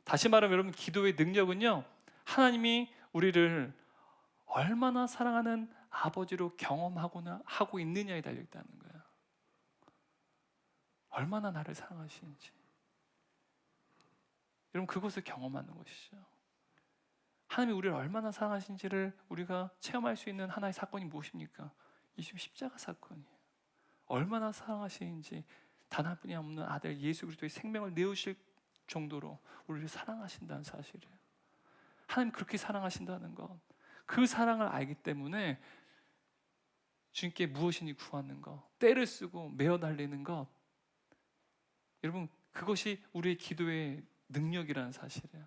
다시 말하면 여러분, 기도의 능력은요, 하나님이 우리를 얼마나 사랑하는 아버지로 하고 있느냐에 달려 있다는 거예요. 얼마나 나를 사랑하시는지. 여러분, 그것을 경험하는 것이죠. 하나님이 우리를 얼마나 사랑하신지를 우리가 체험할 수 있는 하나의 사건이 무엇입니까? 예수 십자가 사건이에요. 얼마나 사랑하시는지, 단 한 분이 없는 아들 예수 그리스도의 생명을 내어주실 정도로 우리를 사랑하신다는 사실이에요. 하나님 그렇게 사랑하신다는 것, 그 사랑을 알기 때문에 주님께 무엇이니 구하는 것, 때를 쓰고 메어 달리는 것, 여러분, 그것이 우리의 기도의 능력이라는 사실이에요.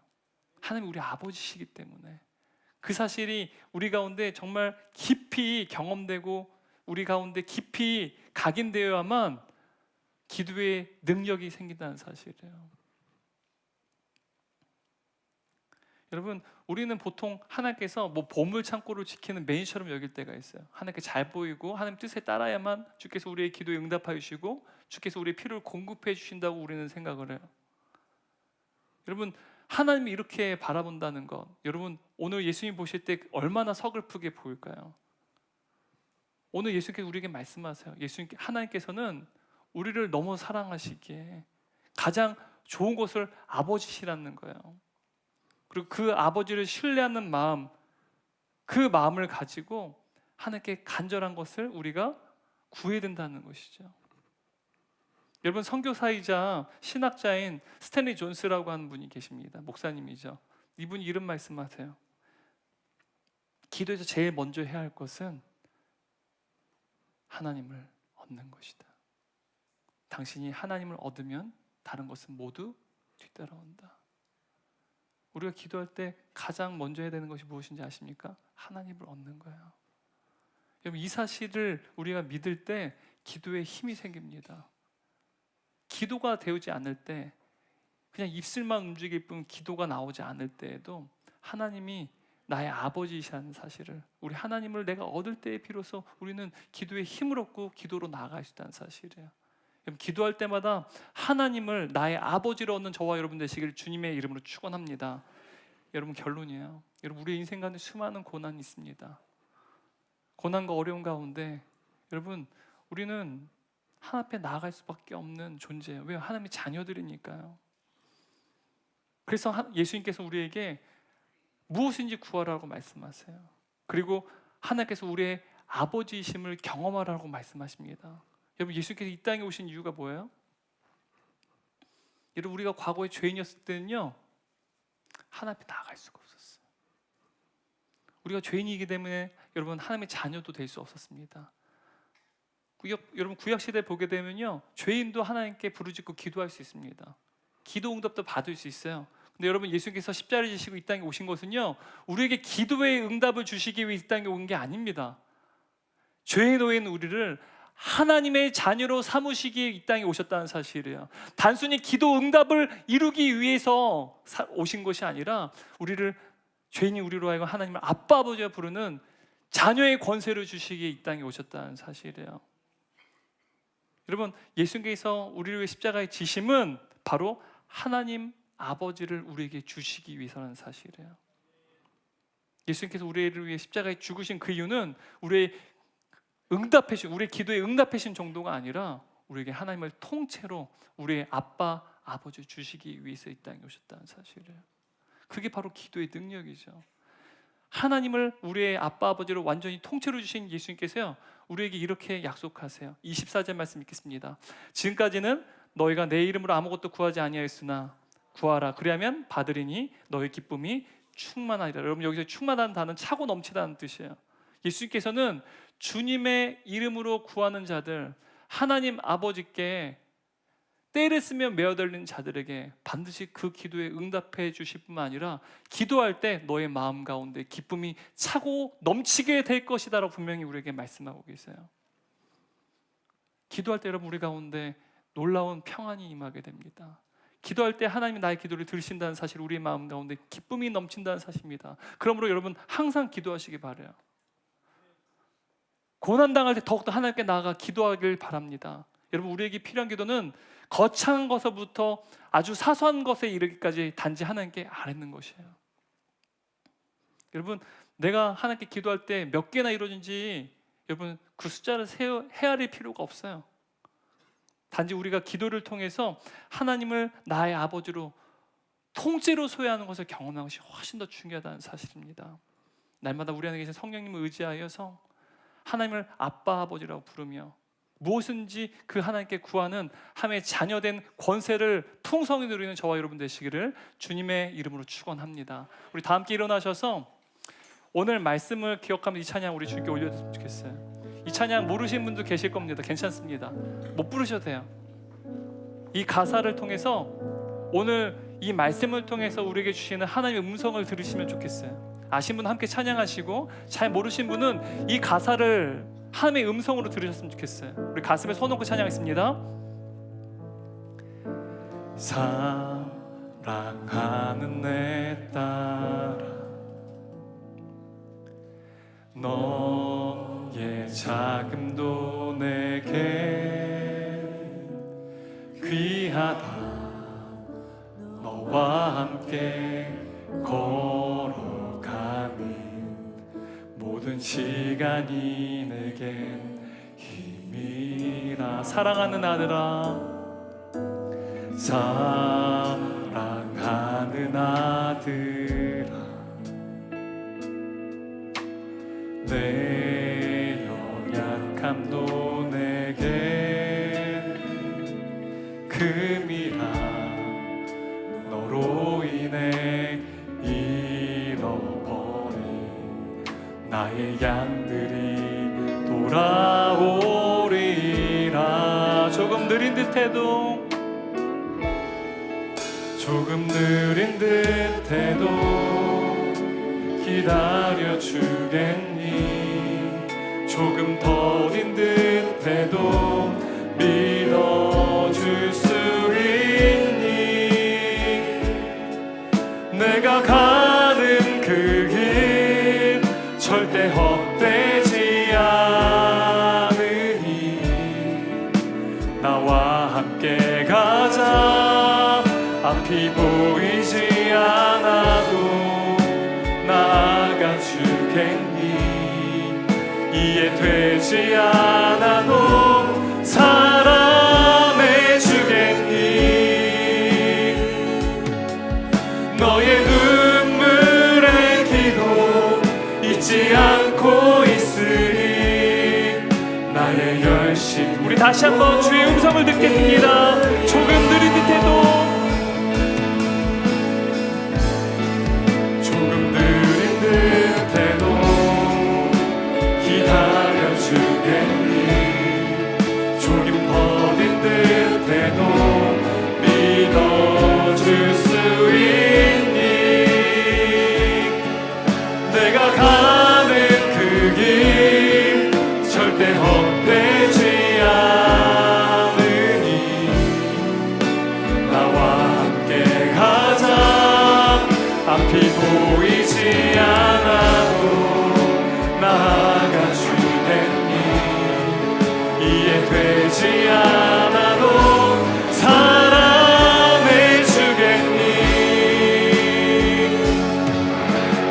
하나님이 우리 아버지시기 때문에 그 사실이 우리 가운데 정말 깊이 경험되고 우리 가운데 깊이 각인되어야만 기도의 능력이 생긴다는 사실이에요. 여러분, 우리는 보통 하나님께서 보물 창고를 지키는 매니저처럼 여길 때가 있어요. 하나님께 잘 보이고 하나님 뜻에 따라야만 주께서 우리의 기도에 응답하여 주시고 주께서 우리의 필요를 공급해 주신다고 우리는 생각을 해요. 여러분, 하나님이 이렇게 바라본다는 것, 여러분 오늘 예수님 보실 때 얼마나 서글프게 보일까요? 오늘 예수님께서 우리에게 말씀하세요. 하나님께서는 우리를 너무 사랑하시기에 가장 좋은 것을 아버지시라는 거예요. 그리고 그 아버지를 신뢰하는 마음, 그 마음을 가지고 하나님께 간절한 것을 우리가 구해야 된다는 것이죠. 여러분, 선교사이자 신학자인 스탠리 존스라고 하는 분이 계십니다. 목사님이죠. 이분이 이런 말씀하세요. 기도에서 제일 먼저 해야 할 것은 하나님을 얻는 것이다. 당신이 하나님을 얻으면 다른 것은 모두 뒤따라온다. 우리가 기도할 때 가장 먼저 해야 되는 것이 무엇인지 아십니까? 하나님을 얻는 거예요. 여러분, 이 사실을 우리가 믿을 때 기도에 힘이 생깁니다. 기도가 되지 않을 때, 그냥 입술만 움직일 뿐 기도가 나오지 않을 때에도 하나님이 나의 아버지이시라는 사실을, 우리 하나님을 내가 얻을 때에 비로소 우리는 기도에 힘을 얻고 기도로 나아갈 수 있다는 사실이에요. 기도할 때마다 하나님을 나의 아버지로 얻는 저와 여러분 되시기를 주님의 이름으로 축원합니다. 여러분, 결론이에요. 여러분, 우리의 인생 가운데 수많은 고난이 있습니다. 고난과 어려움 가운데 여러분, 우리는 하나님 앞에 나아갈 수밖에 없는 존재예요. 왜요? 하나님의 자녀들이니까요. 그래서 예수님께서 우리에게 무엇인지 구하라고 말씀하세요. 그리고 하나님께서 우리의 아버지이심을 경험하라고 말씀하십니다. 여러분, 예수님께서 이 땅에 오신 이유가 뭐예요? 여러분, 우리가 과거에 죄인이었을 때는요, 하나님 앞에 나아갈 수가 없었어요. 우리가 죄인이기 때문에 여러분, 하나님의 자녀도 될 수 없었습니다. 여러분, 구약 시대 보게 되면요, 죄인도 하나님께 부르짖고 기도할 수 있습니다. 기도 응답도 받을 수 있어요. 근데 여러분, 예수님께서 십자가를 지시고 이 땅에 오신 것은요, 우리에게 기도의 응답을 주시기 위해 이 땅에 온 게 아닙니다. 죄에 놓여 있는 우리를 하나님의 자녀로 삼으시기에 이 땅에 오셨다는 사실이에요. 단순히 기도 응답을 이루기 위해서 오신 것이 아니라 우리를, 죄인이 우리로 하여금 하나님을 아빠 아버지라 부르는 자녀의 권세를 주시기에 이 땅에 오셨다는 사실이에요. 여러분, 예수님께서 우리를 위해 십자가에 지심은 바로 하나님 아버지를 우리에게 주시기 위해서라는 사실이에요. 예수님께서 우리를 위해 십자가에 죽으신 그 이유는 우리의 기도에 응답하신 정도가 아니라 우리에게 하나님을 통째로 우리의 아빠, 아버지 주시기 위해서 이 땅에 오셨다는 사실이에요. 그게 바로 기도의 능력이죠. 하나님을 우리의 아빠 아버지로 완전히 통째로 주신 예수님께서요, 우리에게 이렇게 약속하세요. 24절 말씀 읽겠습니다. 지금까지는 너희가 내 이름으로 아무것도 구하지 아니하였으나 구하라 그리하면 받으리니 너희 기쁨이 충만하리라. 여러분, 여기서 충만한 단어는 차고 넘치다는 뜻이에요. 예수님께서는 주님의 이름으로 구하는 자들, 하나님 아버지께 때를 쓰며 메어들리는 자들에게 반드시 그 기도에 응답해 주실 뿐만 아니라 기도할 때 너의 마음 가운데 기쁨이 차고 넘치게 될 것이다라고 분명히 우리에게 말씀하고 계세요. 기도할 때 여러분, 우리 가운데 놀라운 평안이 임하게 됩니다. 기도할 때 하나님이 나의 기도를 들으신다는 사실, 우리의 마음 가운데 기쁨이 넘친다는 사실입니다. 그러므로 여러분, 항상 기도하시기 바라요. 고난당할 때 더욱더 하나님께 나아가 기도하길 바랍니다. 여러분, 우리에게 필요한 기도는 거창한 것부터 아주 사소한 것에 이르기까지 단지 하나님께 아뢰는 것이에요. 여러분, 내가 하나님께 기도할 때 몇 개나 이루어진지 여러분 그 숫자를 헤아릴 필요가 없어요. 단지 우리가 기도를 통해서 하나님을 나의 아버지로 통째로 소유하는 것을 경험하는 것이 훨씬 더 중요하다는 사실입니다. 날마다 우리 안에 계신 성령님을 의지하여서 하나님을 아빠 아버지라고 부르며 무엇인지 그 하나님께 구하는 하나님의 자녀된 권세를 풍성히 누리는 저와 여러분 되시기를 주님의 이름으로 축원합니다. 우리 다 함께 일어나셔서 오늘 말씀을 기억하면서 이 찬양 우리 주님께 올려드렸으면 좋겠어요. 이 찬양 모르시는 분도 계실 겁니다. 괜찮습니다. 못 부르셔도 돼요. 이 가사를 통해서 오늘 이 말씀을 통해서 우리에게 주시는 하나님의 음성을 들으시면 좋겠어요. 아신 분 함께 찬양하시고, 잘 모르신 분은 이 가사를 하나님의 음성으로 들으셨으면 좋겠어요. 우리 가슴에 손 얹고 찬양하겠습니다. 사랑하는 내 딸아, 너의 자금도 내게 귀하다. 너와 함께 걸어가는 모든 시간이 내겐 힘이라. 사랑하는 아들아, 사랑하는 아들아, 내 연약함도 내게 금이라. 너로 인해 잃어버린 나의 양들이 돌아오리라. 조금 느린 듯해도, 조금 느린 듯해도 기다려 주겠니? 조금 더딘 듯해도 믿어줄 수 있니? 내가 가는 그 길 절대 헛되지 않으니 나와 함께 가자. 앞이 보이지 않아도 나아가 주겠니? 이해되지 않아도 사랑해 주겠니? 너의 눈물의 기도 잊지 않고 있으니 나의 열심. 우리 다시 한번 주의 음성을 듣겠습니다. 조금 느린 듯해도, 조금 느린 듯해도 기다려 주겠니? 조금 더딘 듯해도 믿어줄 수 있니? 내가 가는 그 길 절대 헛되지 않으니 나와 함께 가자. 앞이 보이지 않아도 나아가 주겠니? 이해되지 않아도 사랑해 주겠니?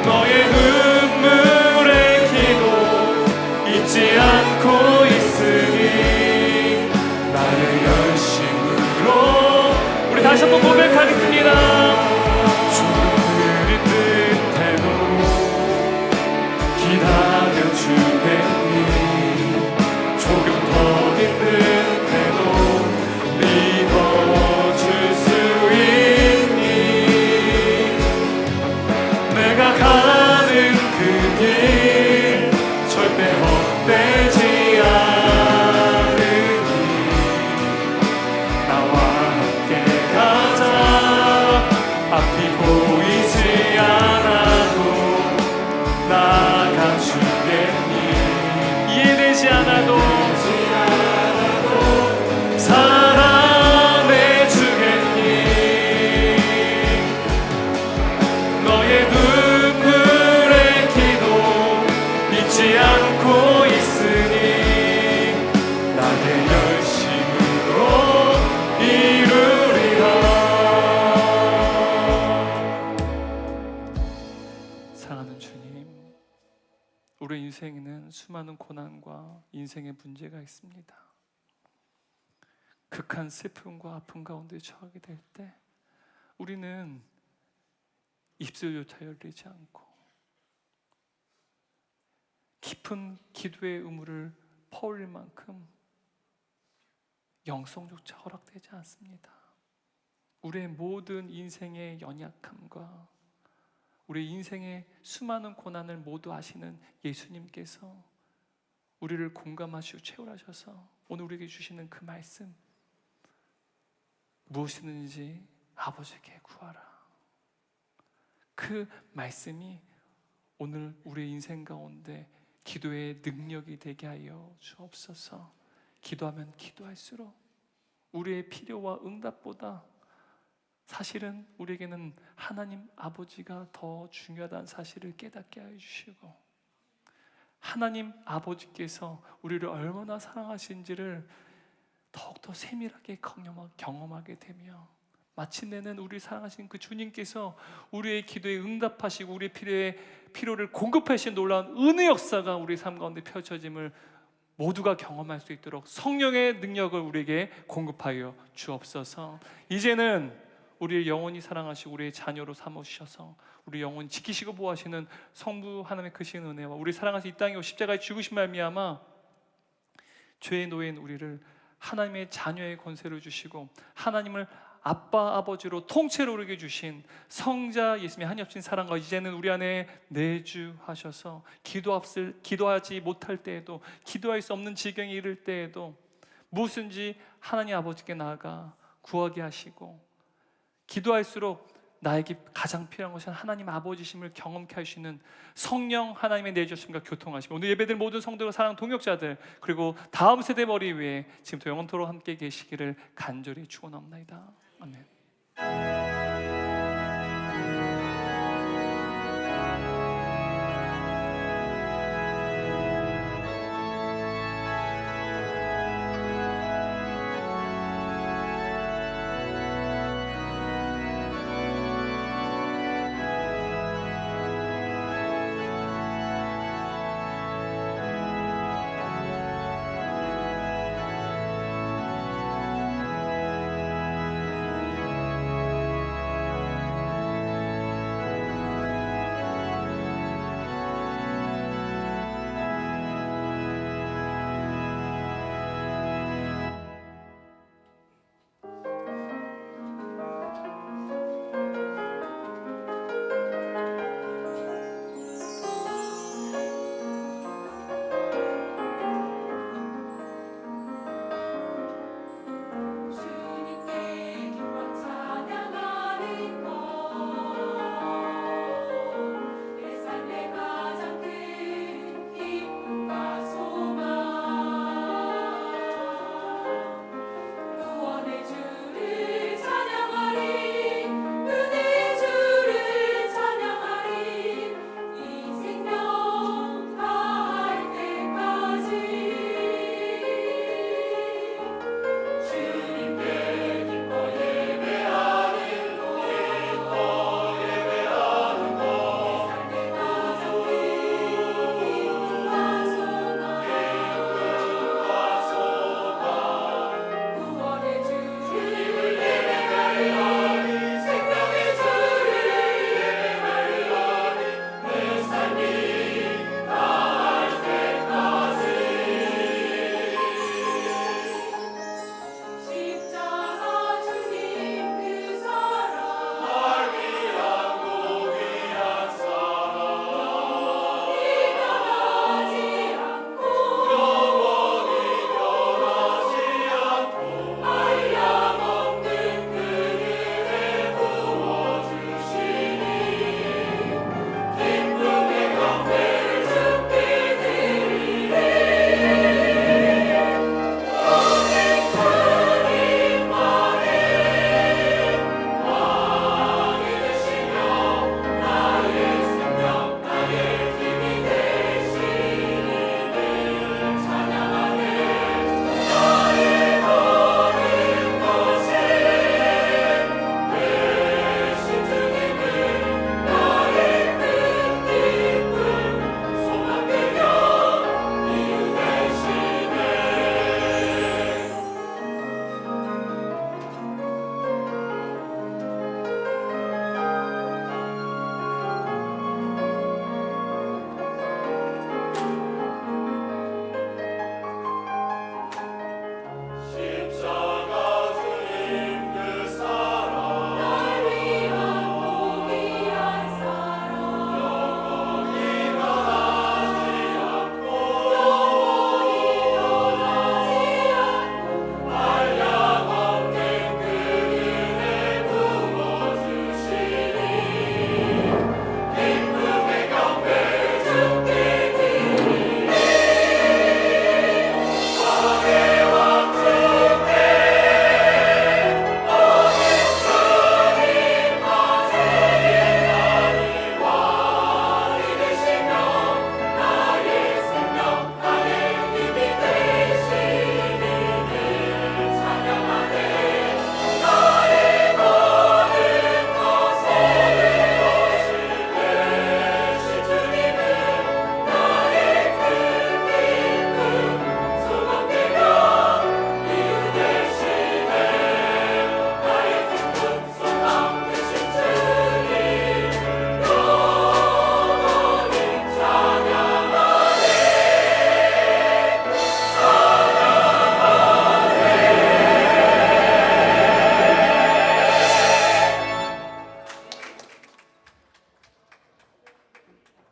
너의 눈물의 기도 잊지 않고 있으니 나의 열심으로. 우리 다시 한번 고백하겠습니다. 조금 느린 듯해도 죽지 않고 있으니 나의 열심으로 이루리라. 사랑하는 주님, 우리 인생에는 수많은 고난과 인생의 문제가 있습니다. 극한 슬픔과 아픔 가운데 처하게 될 때 우리는 입술조차 열리지 않고 깊은 기도의 의무를 퍼올릴 만큼 영성조차 허락되지 않습니다. 우리의 모든 인생의 연약함과 우리 인생의 수많은 고난을 모두 아시는 예수님께서 우리를 공감하시고 채울하셔서 오늘 우리에게 주시는 그 말씀, 무엇이든지 아버지께 구하라. 그 말씀이 오늘 우리의 인생 가운데 기도의 능력이 되게 하여 주옵소서. 기도하면 기도할수록 우리의 필요와 응답보다 사실은 우리에게는 하나님 아버지가 더 중요하다는 사실을 깨닫게 하여 주시고, 하나님 아버지께서 우리를 얼마나 사랑하신지를 더욱더 세밀하게 경험하게 되며, 마침내는 우리를 사랑하신 그 주님께서 우리의 기도에 응답하시고 우리의 필요를 공급하신 놀라운 은혜 역사가 우리 삶 가운데 펼쳐짐을 모두가 경험할 수 있도록 성령의 능력을 우리에게 공급하여 주옵소서. 이제는 우리를 영원히 사랑하시고 우리의 자녀로 삼으셔서 우리 영혼 지키시고 보호하시는 성부 하나님의 크신 은혜와 우리 사랑하신 이 땅에 십자가의 죽으신 말미암아 죄에 놓인 우리를 하나님의 자녀의 권세를 주시고 하나님을 아빠 아버지로 통째로 우리에게 주신 성자 예수님의 한없인 사랑과 이제는 우리 안에 내주하셔서 기도하지 못할 때에도, 기도할 수 없는 지경에 이를 때에도 무엇인지 하나님 아버지께 나아가 구하게 하시고, 기도할수록 나에게 가장 필요한 것은 하나님 아버지심을 경험케 하시는 성령 하나님의 내주심과 교통하시고, 오늘 예배들 모든 성도와 사랑 동역자들 그리고 다음 세대 머리 위에 지금부터 영원토록 함께 계시기를 간절히 축원합니다. 아멘.